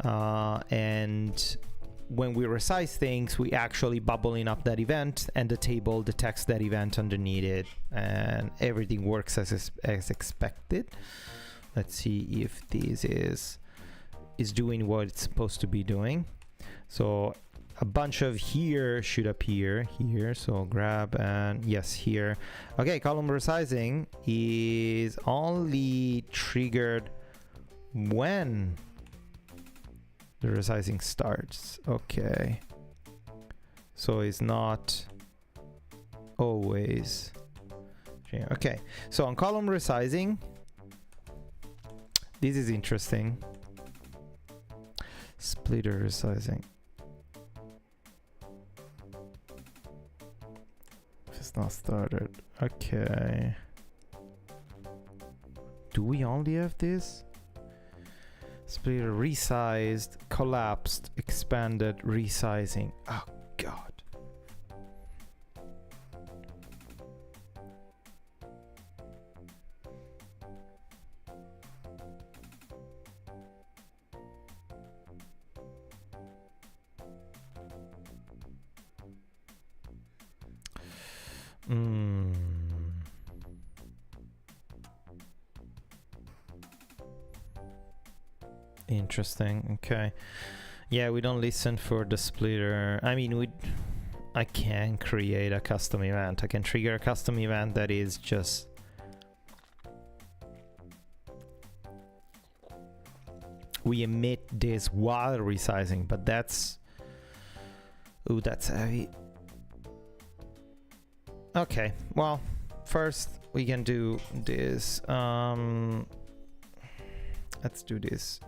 And when we resize things, we actually bubbling up that event, and the table detects that event underneath it, and everything works as expected. Let's see if this is doing what it's supposed to be doing. So a bunch of here should appear here, so grab and yes, here. Okay, column resizing is only triggered when the resizing starts. Okay, so it's not always. Okay, so on column resizing, this is interesting. Splitter resizing. It's not started. Okay. Do we only have this? Splitter resized, collapsed, expanded, resizing. Oh god. Interesting. Okay. Yeah, we don't listen for the splitter. I mean, I can create a custom event. I can trigger a custom event that is just we emit this while resizing, but that's ooh, that's heavy. Okay, well, first we can do this. Let's do this.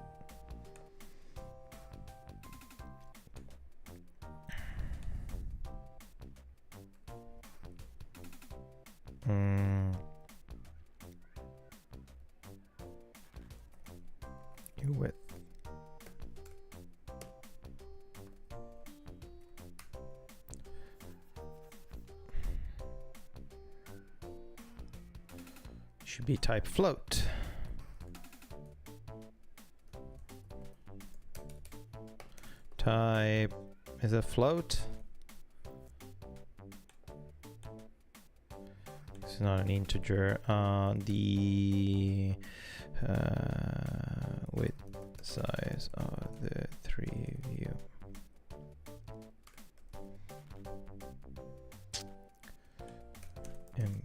You width. Should be type float. Type is a float. It's not an integer. The width size of the 3 view. In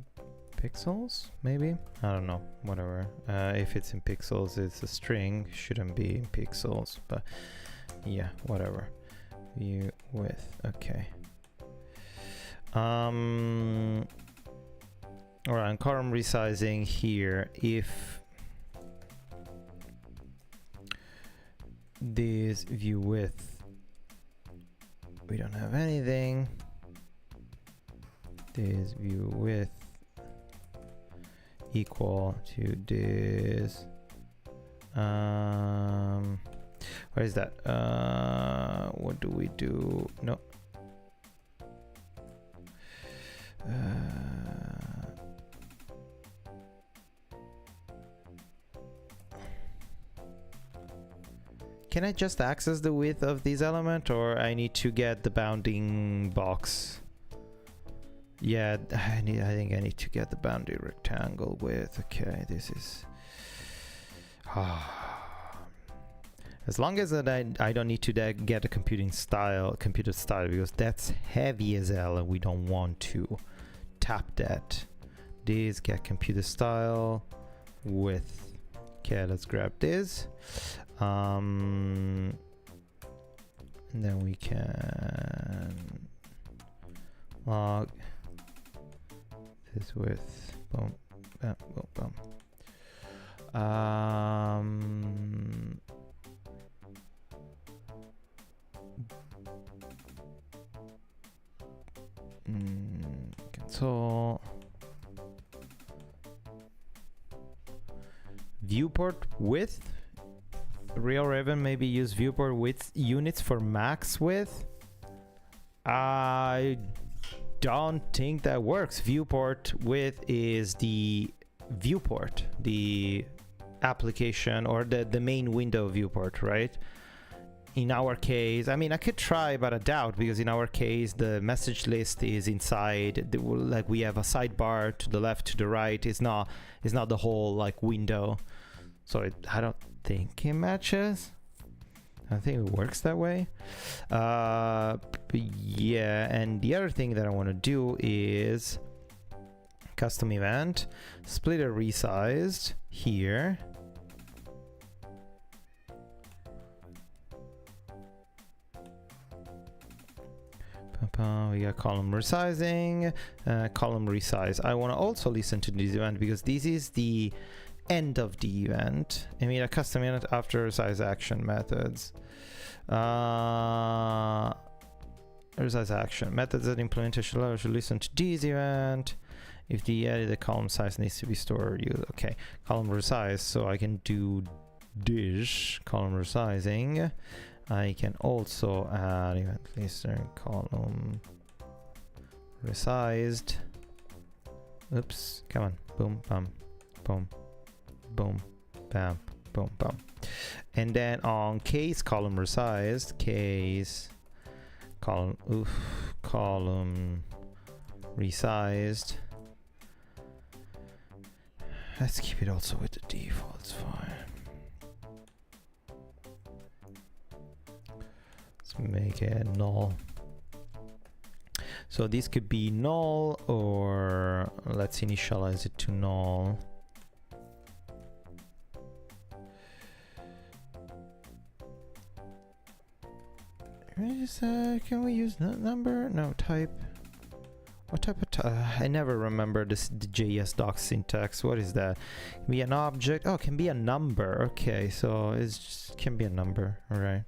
pixels, maybe? I don't know, whatever. If it's in pixels, it's a string, shouldn't be in pixels, but yeah, whatever. View width, okay. Alright, column resizing here. If this view width, we don't have anything. This view width equal to this. Where is that? What do we do? No. Can I just access the width of this element, or I need to get the bounding box? Yeah, I think I need to get the boundary rectangle width. Okay, this is as long as that I don't need to get a computer style, because that's heavy as hell and we don't want to tap that. This get computer style width. Okay, let's grab this. And then we can log this width. Boom, boom, boom, boom. Console viewport width. Real Raven maybe use viewport width units for max width. I don't think that works. Viewport width is the viewport, the application or the main window viewport, right? In our case, I mean, I could try, but I doubt, because in our case, the message list is inside. Like we have a sidebar to the left, to the right. It's not the whole like window. So I don't think it matches. I think it works that way. But yeah, and the other thing that I want to do is custom event, splitter resized here. We got column resizing, column resize. I want to also listen to this event because this is the end of the event. I mean, a custom event after resize action methods. Resize action methods that implementation level should listen to this event. If the column size needs to be stored, okay, column resize. So I can do this column resizing. I can also add event listener column resized. Oops, come on, boom, bam, boom, boom, bam, boom, bam. And then on case column resized, case column, column resized. Let's keep it also with the default, it's fine. Let's make it null. So this could be null, or let's initialize it to null. Can we use number? No, type. What type of I never remember the JS doc syntax. What is that? Can be an object. Oh, it can be a number. Okay, so it's just, can be a number. All right.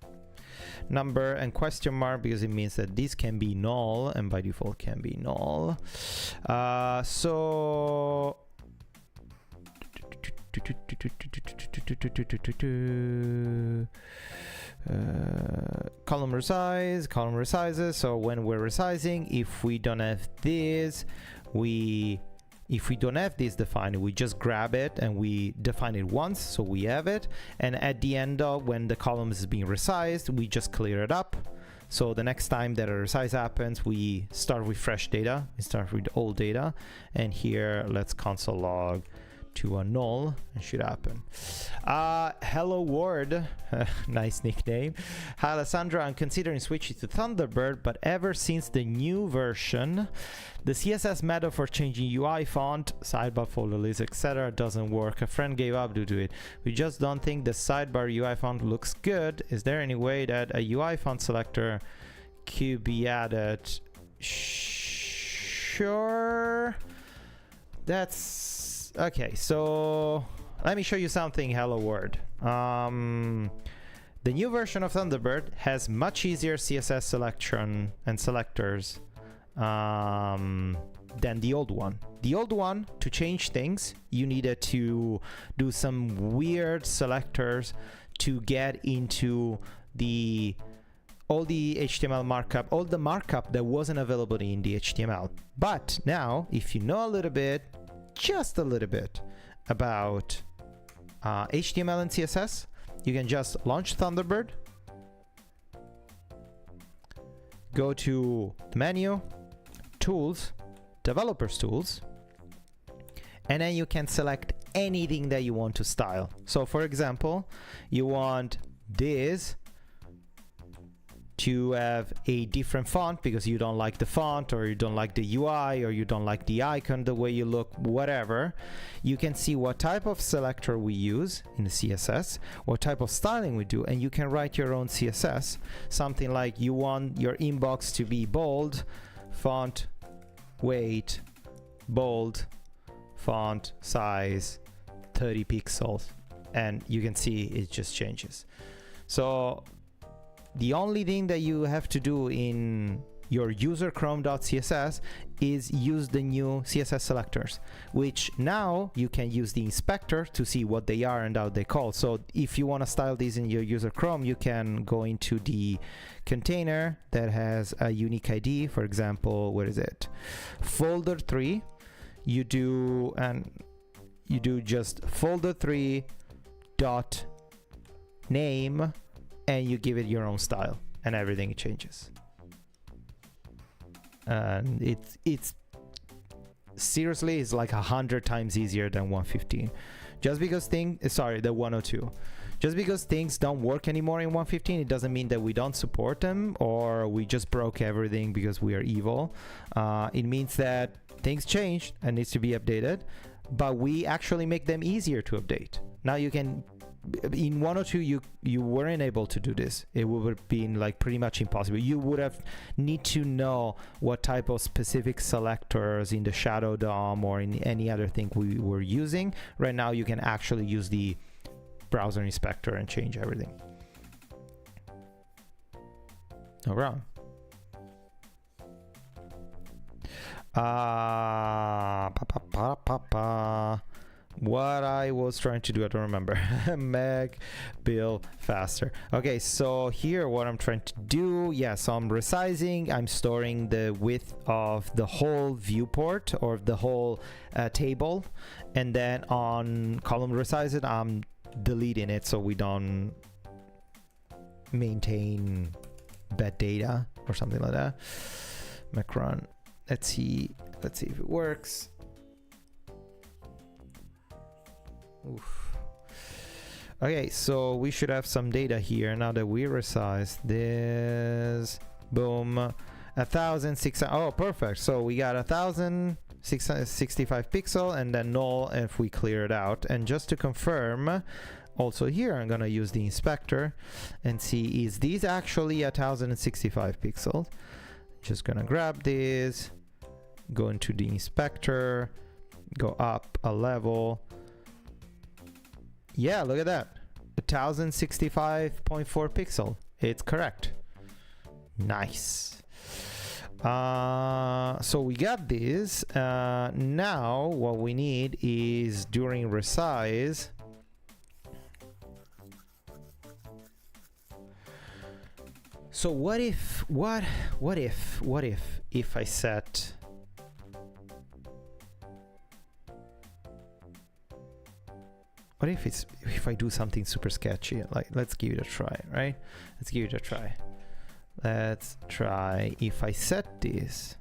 Number and question mark, because it means that this can be null, and by default can be null. So column resizes. So when we're resizing, if we don't have this, if we don't have this defined, we just grab it and we define it once, so we have it, and at the end of when the column is being resized, we just clear it up. So the next time that a resize happens, we start with fresh data, we start with old data, and here let's console log to a null, and should happen. Hello world, nice nickname. Hi Alessandra, I'm considering switching to Thunderbird, but ever since the new version, the CSS method for changing UI font, sidebar folder list, etc. doesn't work. A friend gave up due to it. We just don't think the sidebar UI font looks good. Is there any way that a UI font selector could be added? Sure. That's okay. So let me show you something. Hello world. The new version of Thunderbird has much easier CSS selection and selectors than the old one. The old one, to change things, you needed to do some weird selectors to get into all the HTML markup, all the markup that wasn't available in the HTML. But now, if you know a little bit, just a little bit about HTML and CSS, you can just launch Thunderbird, go to the menu, Tools, Developers Tools, and then you can select anything that you want to style. So for example, you want this to have a different font because you don't like the font, or you don't like the UI, or you don't like the icon, the way you look, whatever. You can see what type of selector we use in the CSS, what type of styling we do, and you can write your own CSS. Something like you want your inbox to be bold, font weight, bold, font size 30 pixels, and you can see it just changes. So the only thing that you have to do in your user chrome.css is use the new CSS selectors, which now you can use the inspector to see what they are and how they call. So if you want to style these in your user Chrome, you can go into the container that has a unique ID. For example, where is it? Folder 3. You do just folder3 dot name, and you give it your own style, and everything changes. And it's seriously, it's like 100 times easier than 115. Just because the 102. Just because things don't work anymore in 115, it doesn't mean that we don't support them or we just broke everything because we are evil. It means that things changed and needs to be updated, but we actually make them easier to update. Now you can, in 102 you weren't able to do this. It would have been like pretty much impossible. You would have need to know what type of specific selectors in the shadow DOM or in any other thing we were using. Right now you can actually use the browser inspector and change everything. No wrong. What I was trying to do, I don't remember. Meg, Bill, faster. Okay, so here what I'm trying to do, so I'm resizing. I'm storing the width of the whole viewport or the whole table, and then on column resized, I'm deleting it so we don't maintain bad data or something like that. Macron. Let's see if it works. Oof. Okay, so we should have some data here now that we resize this. Boom. 1600. Oh, perfect. So we got 1065 pixel and then null if we clear it out. And just to confirm, also here I'm gonna use the inspector and see, is these actually 1065 pixels? Just gonna grab this, go into the inspector, go up a level. Yeah, look at that. 1065.4 pixel. It's correct. Nice. So we got this. Now what we need is during resize. So what if I set if I do something super sketchy? Like, let's give it a try, right? Let's give it a try. Let's try if I set this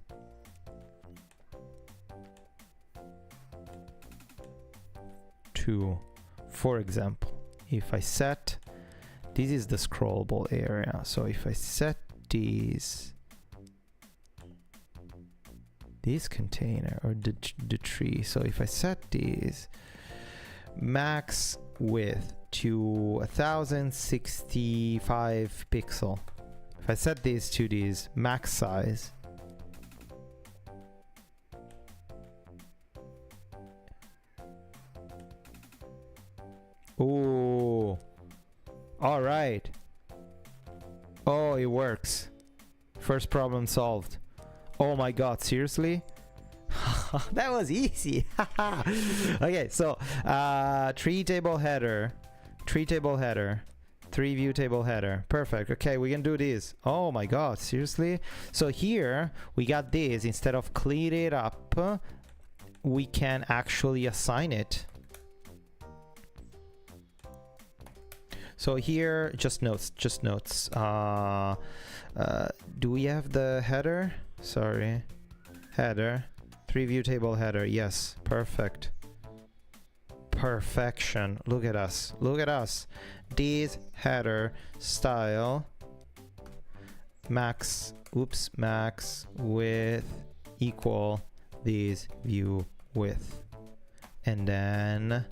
to, for example, if I set, this is the scrollable area. So if I set this container or the tree, so if I set these max width to 1065 pixel, if I set these to these max size, ooh, all right. Oh, it works. First problem solved. Oh my god, seriously? That was easy. Okay, so tree table header, three view table header. Perfect. Okay, we can do this. Oh my god, seriously? So here we got this. Instead of clean it up, we can actually assign it. So here, just notes. Do we have the header? Sorry, header, three view table header. Yes, perfect. Perfection. Look at us. Look at us. This header style max width equal this view width, and then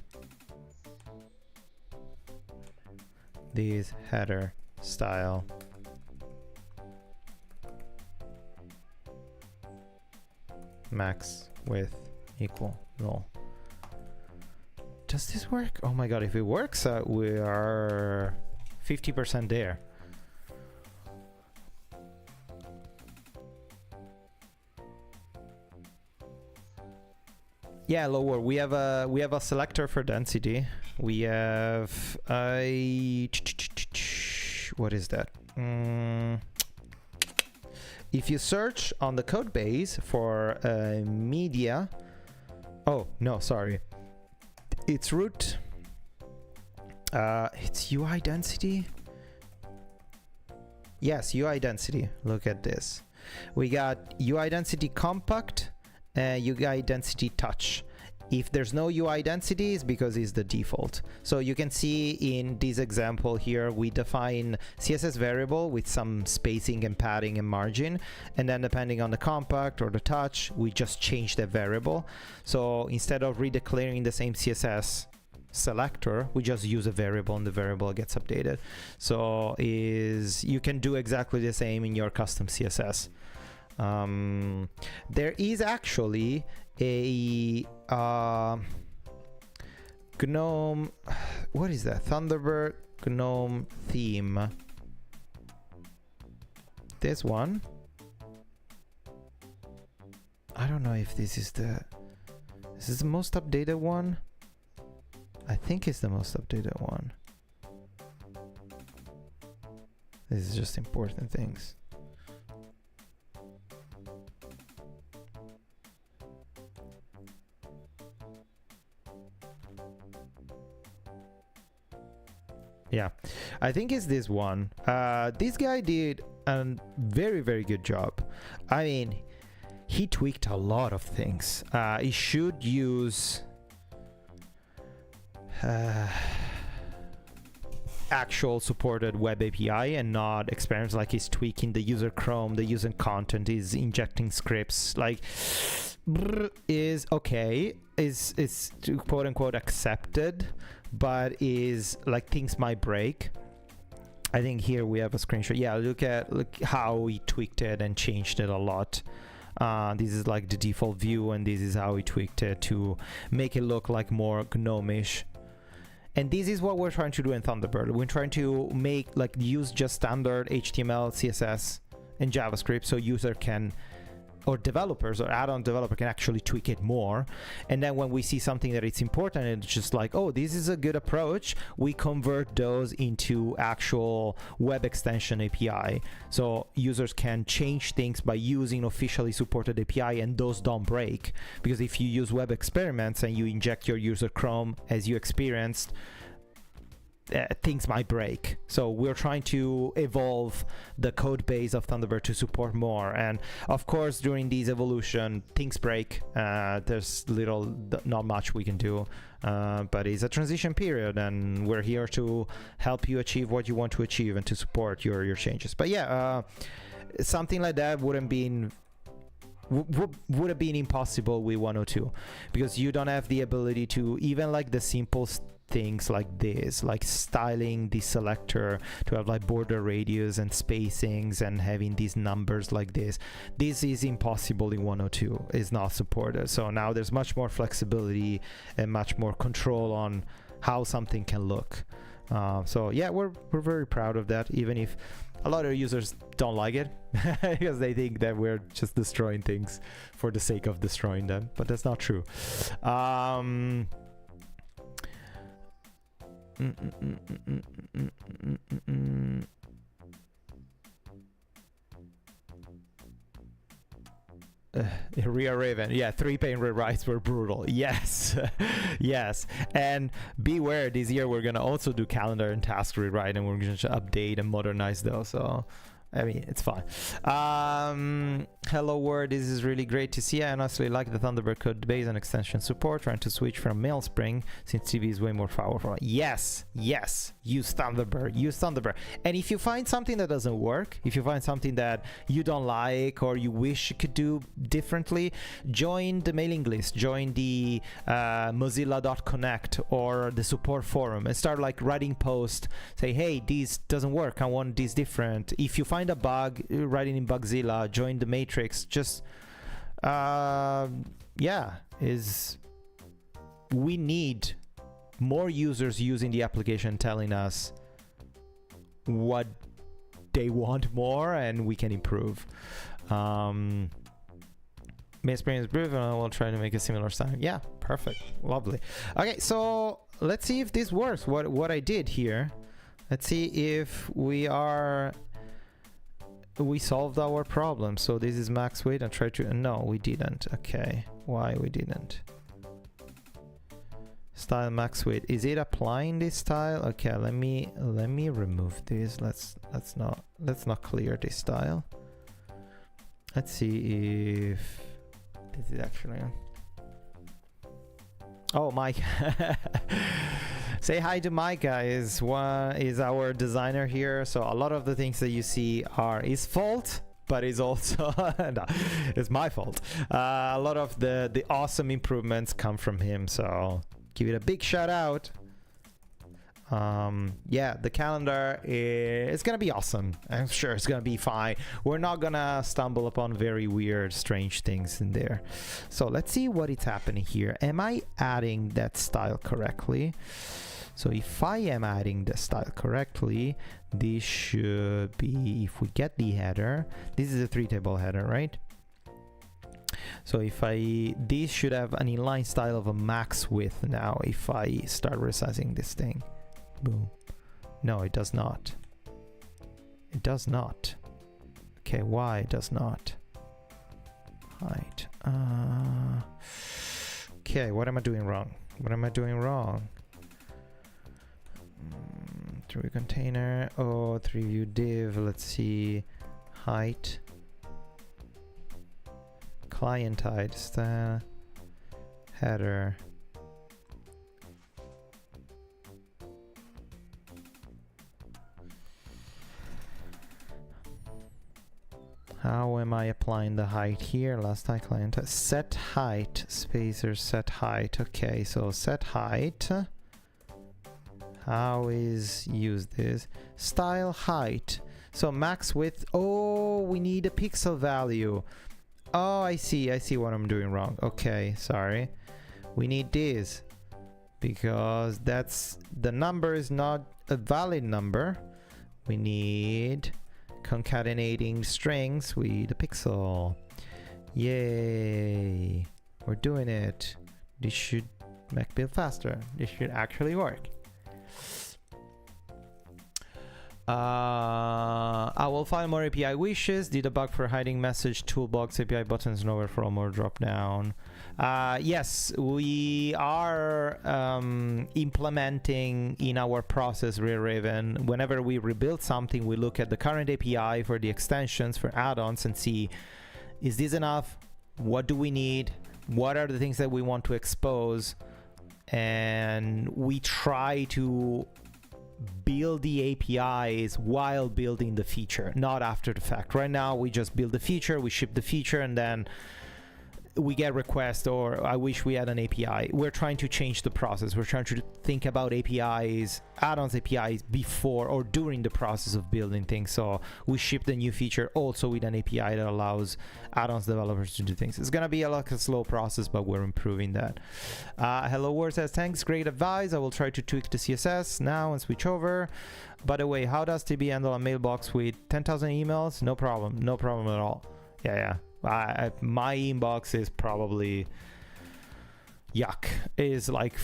this header style max width equal null. Does this work? Oh my god, if it works, we are 50% there. Yeah, lower. We have a selector for density. We have a what is that? If you search on the code base for media, oh no, sorry, it's root. It's UI density. Yes, UI density. Look at this. We got UI density compact, UI density touch. If there's no UI density, it's because it's the default. So you can see in this example here, we define CSS variable with some spacing and padding and margin. And then depending on the compact or the touch, we just change the variable. So instead of redeclaring the same CSS selector, we just use a variable and the variable gets updated. So you can do exactly the same in your custom CSS. There is actually a GNOME, what is that? Thunderbird GNOME theme. This one. I don't know if this is the most updated one. I think it's the most updated one. This is just important things. Yeah, I think it's this one. This guy did a very, very good job. I mean, he tweaked a lot of things. He should use actual supported web API and not experiments like he's tweaking the user Chrome, the user content, is injecting scripts. Like, is okay, is quote unquote accepted, but is like things might break. I think here we have a screenshot. Yeah, look how he tweaked it and changed it a lot. This is like the default view, and this is how he tweaked it to make it look like more gnomish. And this is what we're trying to do in Thunderbird. We're trying to make like use just standard HTML, CSS, and JavaScript so user can, or developers or add-on developer can actually tweak it more. And then when we see something that it's important, it's just like, oh, this is a good approach, we convert those into actual web extension API. So users can change things by using officially supported API, and those don't break. Because if you use web experiments and you inject your user Chrome as you experienced, things might break. So we're trying to evolve the code base of Thunderbird to support more. And of course, during this evolution, things break. There's not much we can do, but it's a transition period, and we're here to help you achieve what you want to achieve and to support your changes. But yeah, something like that would have been impossible with 102, because you don't have the ability to even like the simple things like this, like styling the selector to have like border radius and spacings and having these numbers like this. This is impossible in 102. It's not supported. So now there's much more flexibility and much more control on how something can look. So yeah, we're very proud of that, even if a lot of users don't like it because they think that we're just destroying things for the sake of destroying them, but that's not true. Ria Raven, yeah, 3 pane rewrites were brutal. Yes. Yes, and beware, this year we're gonna also do calendar and task rewrite, and we're gonna update and modernize those. So I mean, it's fine. Hello world, this is really great to see. I honestly like the Thunderbird code base and extension support. Trying to switch from Mailspring since TV is way more powerful. Yes, use Thunderbird. And if you find something that doesn't work, if you find something that you don't like or you wish you could do differently, join the mailing list, join the mozilla.connect or the support forum and start like writing posts. Say, hey, this doesn't work, I want this different. If you find a bug, write it in Bugzilla, join the matrix. Just we need more users using the application, telling us what they want more, and we can improve. Main experience proof, and I will try to make a similar sound. Yeah, perfect, lovely. Okay, so let's see if this works. What I did here. Let's see if we solved our problem. So this is max width, and try to, no, we didn't. Okay, why we didn't? Style max width, is it applying this style? Okay, let me remove this. Let's not clear this style. Let's see if this is actually, oh, Mike. Say hi to Micah, is our designer here. So a lot of the things that you see are his fault, but it's also no, it's my fault. A lot of the awesome improvements come from him, so give it a big shout out. Yeah, the calendar is gonna be awesome. I'm sure it's gonna be fine. We're not gonna stumble upon very weird, strange things in there. So let's see what is happening here. Am I adding that style correctly? So if I am adding the style correctly, this should be, if we get the header, this is a 3-table header, right? So if this should have an inline style of a max width now if I start resizing this thing. Boom. No, it does not. It does not. Okay, why it does not? Height. Okay, what am I doing wrong? What am I doing wrong? 3 container, 3 view div, let's see, height, client height, style, header. How am I applying the height here? Last time client set height, spacer set height. Okay, so set height. How is use this? Style height. So max width. Oh, we need a pixel value. Oh, I see what I'm doing wrong. Okay, sorry. We need this because that's the number is not a valid number. We need concatenating strings with a pixel. Yay, we're doing it. This should make build faster. This should actually work. I will find more API wishes. Did a bug for hiding message toolbox API buttons nowhere for more drop down. Yes, we are implementing in our process Raven. Whenever we rebuild something, we look at the current API for the extensions, for add-ons, and see, is this enough? What do we need? What are the things that we want to expose? And we try to build the APIs while building the feature, not after the fact. Right now, we just build the feature, we ship the feature, and then we get requests, or I wish we had an API. We're trying to change the process. We're trying to think about APIs, add-ons APIs before or during the process of building things. So we ship the new feature also with an API that allows add-ons developers to do things. It's gonna be a slow process, but we're improving that. Hello World says, thanks, great advice. I will try to tweak the CSS now and switch over. By the way, how does TB handle a mailbox with 10,000 emails? No problem at all. Yeah. My inbox is probably yuck. Is like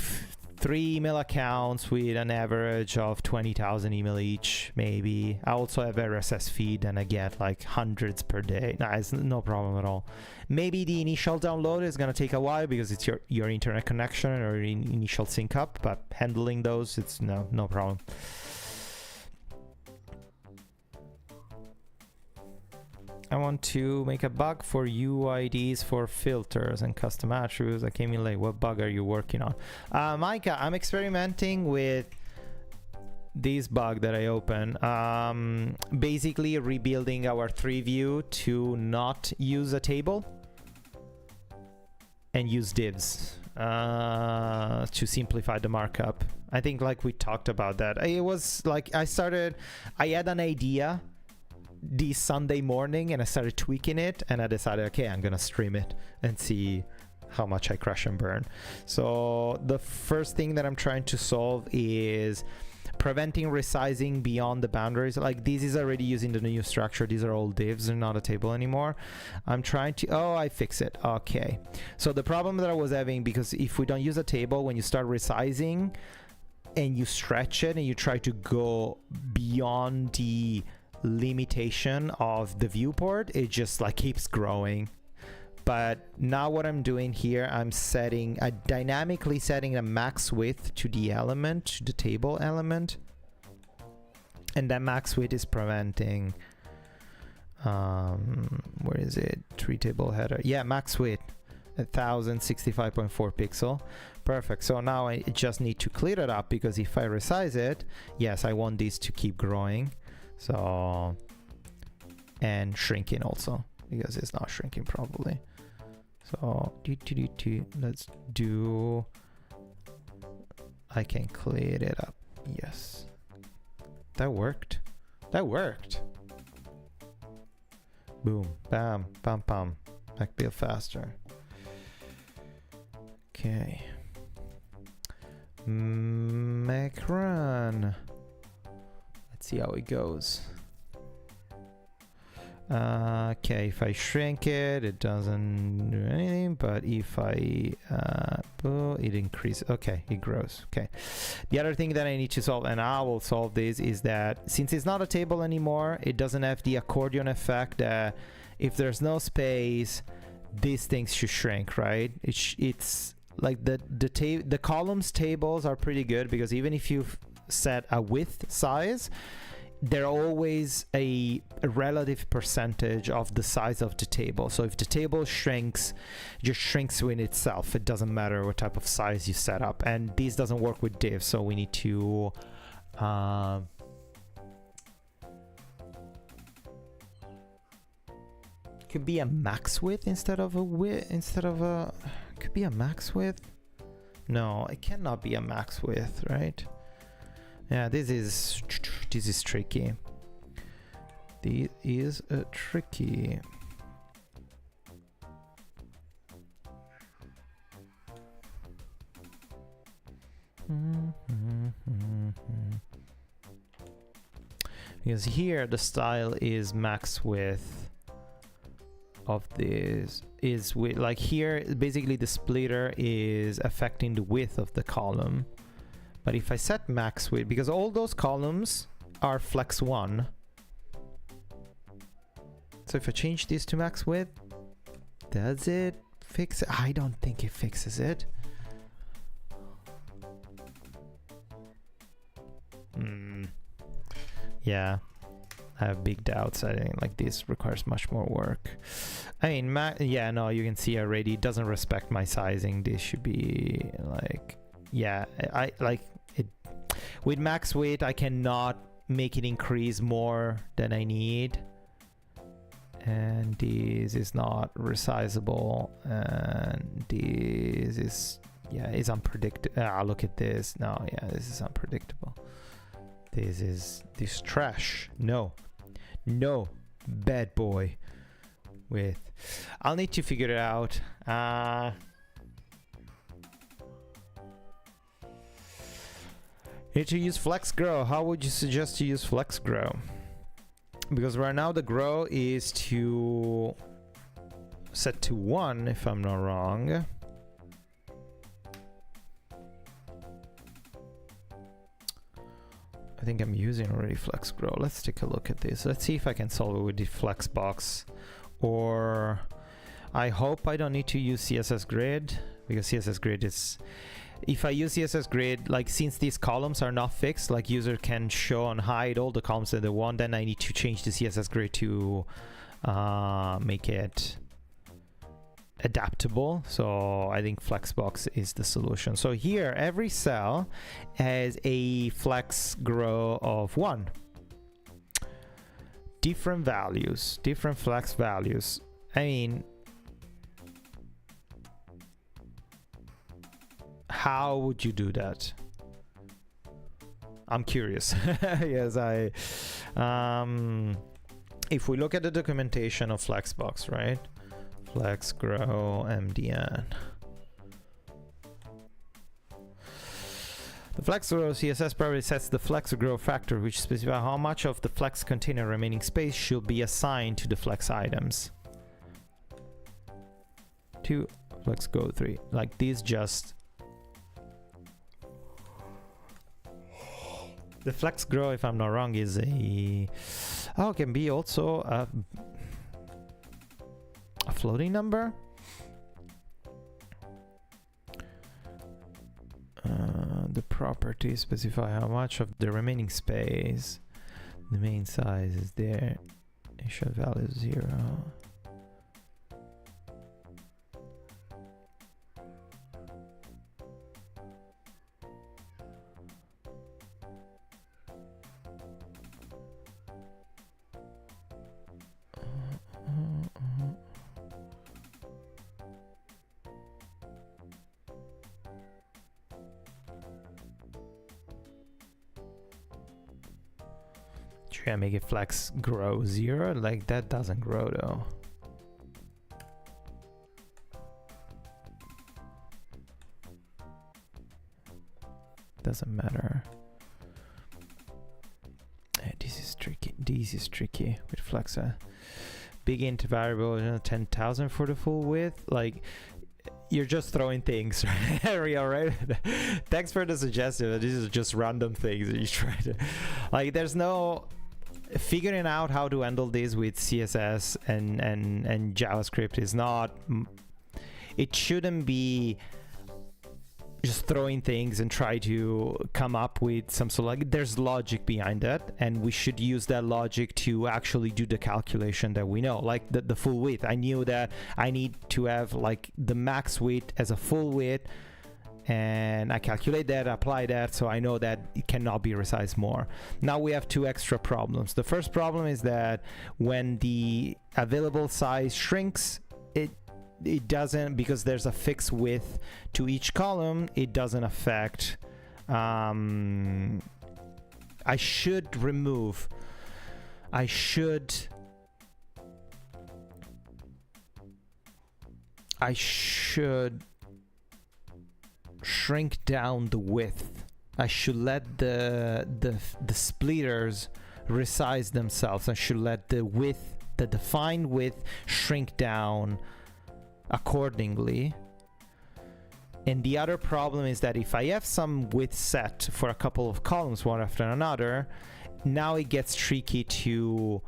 3 email accounts with an average of 20,000 email each, maybe. I also have RSS feed and I get like hundreds per day. Nah, it's no problem at all. Maybe the initial download is gonna take a while because it's your internet connection or initial sync up, but handling those, it's no problem. I want to make a bug for UIDs for filters and custom attributes. I came in late. What bug are you working on? Micah, I'm experimenting with this bug that I open. Basically rebuilding our 3 view to not use a table and use divs to simplify the markup. I think like we talked about that. It was like I had an idea this Sunday morning and I started tweaking it and I decided, okay, I'm gonna stream it and see how much I crash and burn. So the first thing that I'm trying to solve is preventing resizing beyond the boundaries. Like this is already using the new structure. These are all divs and not a table anymore. I'm trying to, oh, I fix it. Okay. So the problem that I was having, because if we don't use a table, when you start resizing and you stretch it and you try to go beyond the limitation of the viewport, it just like keeps growing. But now what I'm doing here, I'm dynamically setting a max width to the element, to the table element, and that max width is preventing where is it, 3 table header, yeah, max width 1065.4 pixel. Perfect. So now I just need to clear it up, because if I resize it, yes, I want this to keep growing. So, and shrinking also, because it's not shrinking properly. So let's do, I can clear it up. Yes, that worked. Boom, bam, bam, bam. Make build faster. Okay, make run. Let's see how it goes. Okay, if I shrink it, it doesn't do anything, but if I it increases. Okay, it grows. Okay, the other thing that I need to solve, and I will solve this, is that since it's not a table anymore, it doesn't have the accordion effect that if there's no space, these things should shrink, right? It's like the columns tables are pretty good, because even if you set a width size, they're always a relative percentage of the size of the table. So if the table shrinks, it just shrinks within itself. It doesn't matter what type of size you set up. And this doesn't work with divs, so we need to Could be a max width instead of a width, could be a max width. No, it cannot be a max width, right? Yeah, this is tricky. This is tricky. Because here the style is max width of this is with, like, here basically the splitter is affecting the width of the column. But if I set max width, because all those columns are flex 1, so if I change this to max width, does it fix it? I don't think it fixes it. Yeah, I have big doubts. I think like this requires much more work. I mean, yeah, no, you can see already it doesn't respect my sizing. This should be like, yeah, I like it. With max width, I cannot make it increase more than I need. And this is not resizable. And this is, yeah, it's unpredictable. Look at this. No, yeah, this is unpredictable. This trash. No, bad boy. With, I'll need to figure it out. Need to use flex grow. How would you suggest to use flex grow? Because right now the grow is to set to 1, if I'm not wrong. I think I'm using already flex grow. Let's take a look at this. Let's see if I can solve it with the flex box. Or I hope I don't need to use CSS grid, because CSS grid is, if I use CSS grid, like since these columns are not fixed, like user can show and hide all the columns that they want, then I need to change the CSS grid to make it adaptable. So I think flexbox is the solution. So here every cell has a flex grow of 1. Different values, different flex values. I mean, how would you do that? I'm curious. Yes, if we look at the documentation of flexbox, right? Flex grow MDN. The flex grow CSS probably sets the flex grow factor, which specifies how much of the flex container remaining space should be assigned to the flex items. 2 flex go 3. Like this, just the flex grow, if I'm not wrong, is a can be also a floating number. The properties specify how much of the remaining space the main size is there. Initial value 0. Should I make it flex grow 0? Like that doesn't grow though. Doesn't matter. This is tricky. This is tricky with flex. Big int variable 10,000 for the full width. Like you're just throwing things, Ariel, right? Thanks for the suggestion. This is just random things that you try to, like, there's no figuring out how to handle this with CSS and JavaScript is not, it shouldn't be just throwing things and try to come up with some sort of, like, there's logic behind that, and we should use that logic to actually do the calculation that we know, like the full width. I knew that I need to have like the max width as a full width, and I calculate that, apply that, so I know that it cannot be resized more. Now we have two extra problems. The first problem is that when the available size shrinks, it doesn't, because there's a fixed width to each column, it doesn't affect. I should shrink down the width. I should let the splitters resize themselves. I should let the width, the defined width, shrink down accordingly. And the other problem is that if I have some width set for a couple of columns one after another, now it gets tricky to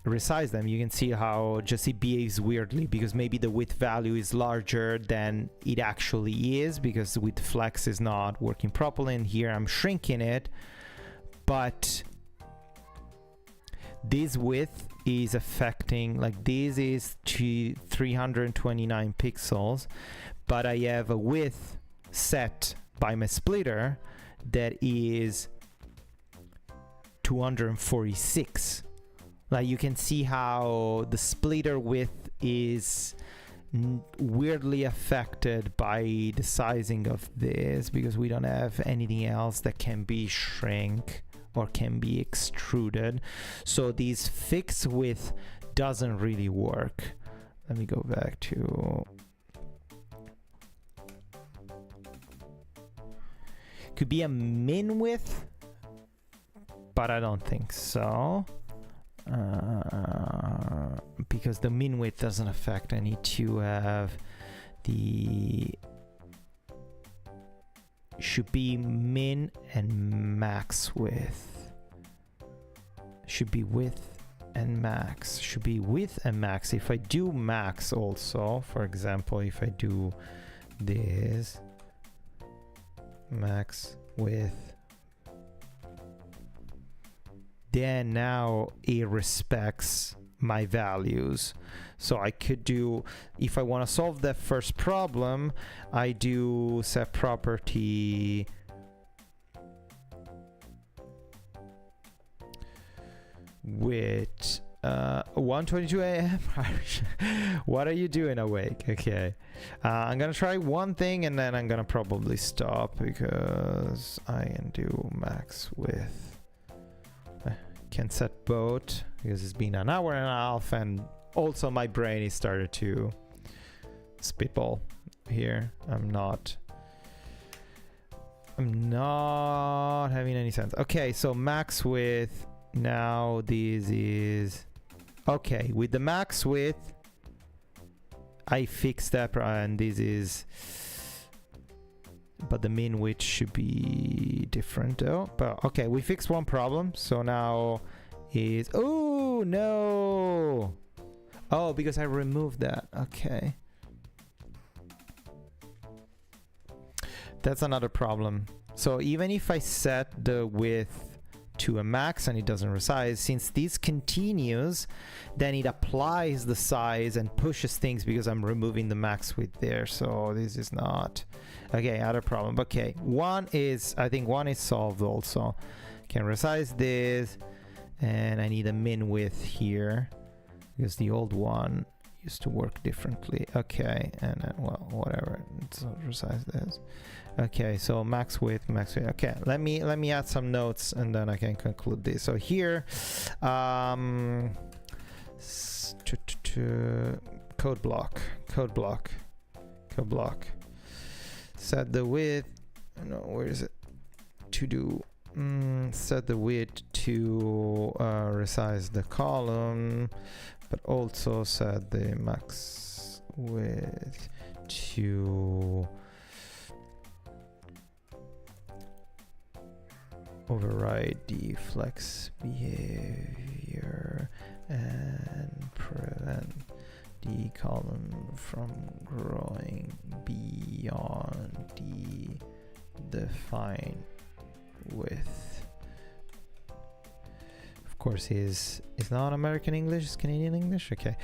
resize them. You can see how just it behaves weirdly, because maybe the width value is larger than it actually is, because the width flex is not working properly, and here I'm shrinking it, but this width is affecting, like this is 329 pixels, but I have a width set by my splitter that is 246. Like you can see how the splitter width is weirdly affected by the sizing of this, because we don't have anything else that can be shrink or can be extruded. So this fixed width doesn't really work. Let me go back to... Could be a min width, but I don't think so. Because the min width doesn't affect. I need to have the... should be min and max width. Should be width and max. Should be width and max. If I do max also, for example, if I do this, max width, then now it respects my values. So I could do, if I want to solve that first problem, I do set property with 1:22 a.m. What are you doing awake? Okay, I'm gonna try one thing and then I'm gonna probably stop, because I can do max width. Can set both because it's been an hour and a half, and also my brain is started to spitball here. I'm not having any sense. Okay, so max width. Now this is okay. With the max width, I fixed that, and this is, but the min width should be different though. But okay, we fixed one problem. So now is, oh no, oh, because I removed that. Okay, that's another problem. So even if I set the width to a max and it doesn't resize, since this continues, then it applies the size and pushes things, because I'm removing the max width there. So this is not okay. Other problem. Okay, one is, I think one is solved also. Can resize this, and I need a min width here because the old one used to work differently. Okay, and then, well, whatever, let's resize this. Okay, so max width. Okay, let me add some notes and then I can conclude this. So here, code block. Set the width. No, where is it? To do. Set the width to resize the column, but also set the max width to override the flex behavior and prevent the column from growing beyond the defined width. Of course, is not American English, it's Canadian English. Okay.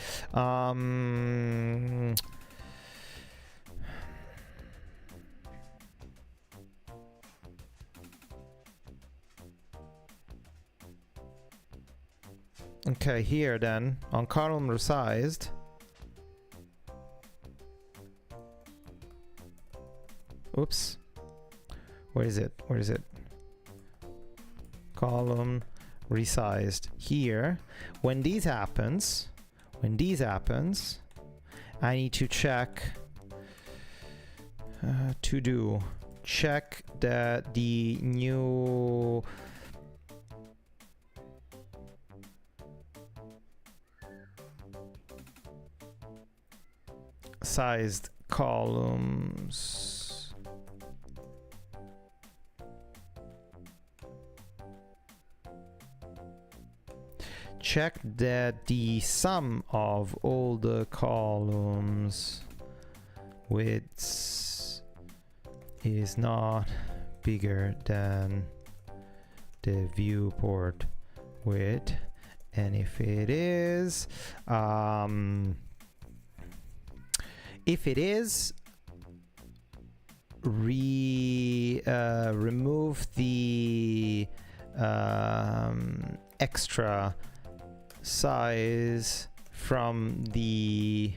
Okay, here then, on column resized. Oops. Where is it? Where is it? Column resized here. When these happens, I need to check check that the new sized columns check that the sum of all the columns widths is not bigger than the viewport width, and if it is remove the extra size from the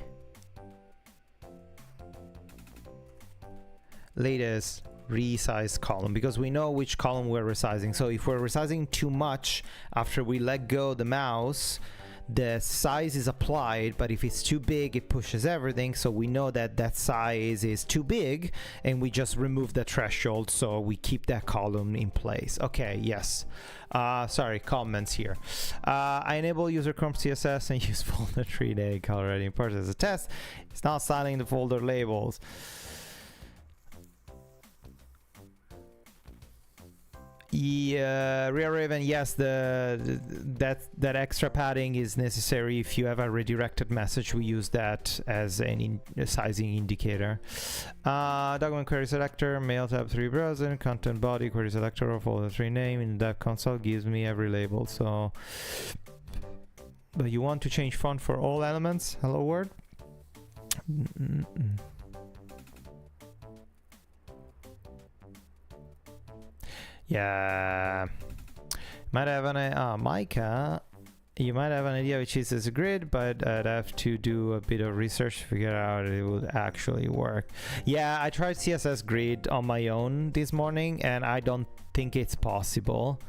latest resized column, because we know which column we're resizing. So if we're resizing too much after we let go the mouse, the size is applied, but if it's too big, it pushes everything. So we know that that size is too big, and we just remove the threshold, so we keep that column in place. Okay, yes. Sorry, comments here. I enable user Chrome CSS and use folder tree day color already imported as a test. It's not styling the folder labels. Yeah, Real Raven, yes, that extra padding is necessary if you have a redirected message. We use that as a sizing indicator. Document query selector, mail tab 3 browser, content body query selector of folder 3 name in the dev console gives me every label. So, but you want to change font for all elements? Hello world. Yeah, might have an Micah, you might have an idea which is as a grid, but I'd have to do a bit of research to figure out it would actually work. Yeah, I tried CSS grid on my own this morning, and I don't think it's possible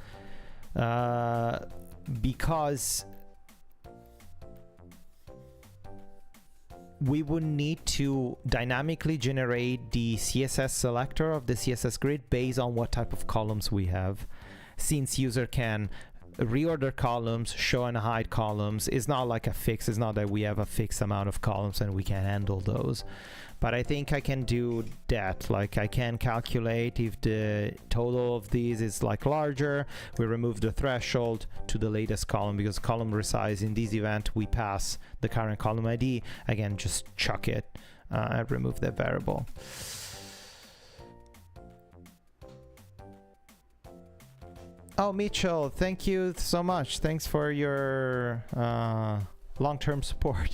because we would need to dynamically generate the CSS selector of the CSS grid based on what type of columns we have. Since user can reorder columns, show and hide columns, it's not like a fix. It's not that we have a fixed amount of columns and we can handle those. But I think I can do that. Like I can calculate if the total of these is like larger, we remove the threshold to the latest column, because column resize in this event, we pass the current column ID. Again, just chuck it and remove that variable. Oh, Mitchell, thank you so much. Thanks for your long-term support.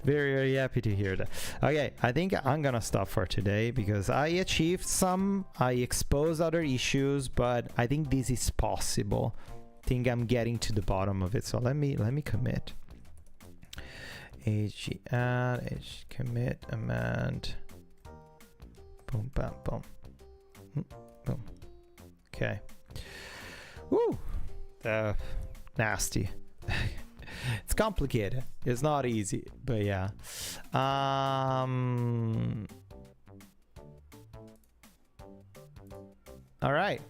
Very, very happy to hear that. Okay, I think I'm gonna stop for today because I achieved some, I exposed other issues, but I think this is possible. I think I'm getting to the bottom of it. So let me commit. HG add, H commit amend. Boom, bam, boom. Boom. Okay. Woo! Nasty. It's complicated. It's not easy, but yeah. All right.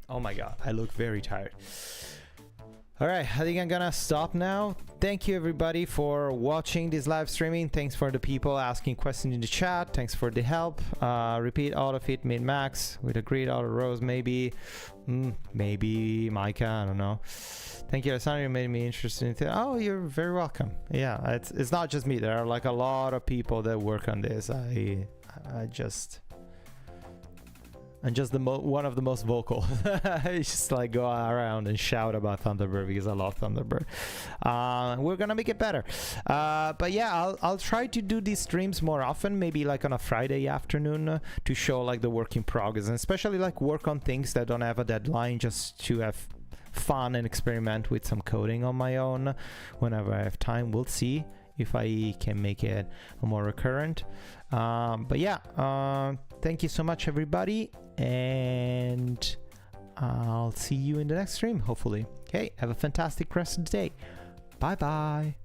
Oh my god, I look very tired. All right, I think I'm gonna stop now. Thank you everybody for watching this live streaming. Thanks for the people asking questions in the chat. Thanks for the help. Repeat auto fit min max with a grid auto rows, maybe Micah, I don't know. Thank you, Alessandro, you made me interested in oh, you're very welcome. Yeah, it's not just me. There are like a lot of people that work on this. I'm just one of the most vocal. I just like go around and shout about Thunderbird because I love Thunderbird. We're gonna make it better. But yeah, I'll try to do these streams more often, maybe like on a Friday afternoon to show like the work in progress, and especially like work on things that don't have a deadline, just to have fun and experiment with some coding on my own whenever I have time. We'll see if I can make it more recurrent. But yeah, thank you so much, everybody, and I'll see you in the next stream, hopefully. Okay, have a fantastic rest of the day. Bye bye.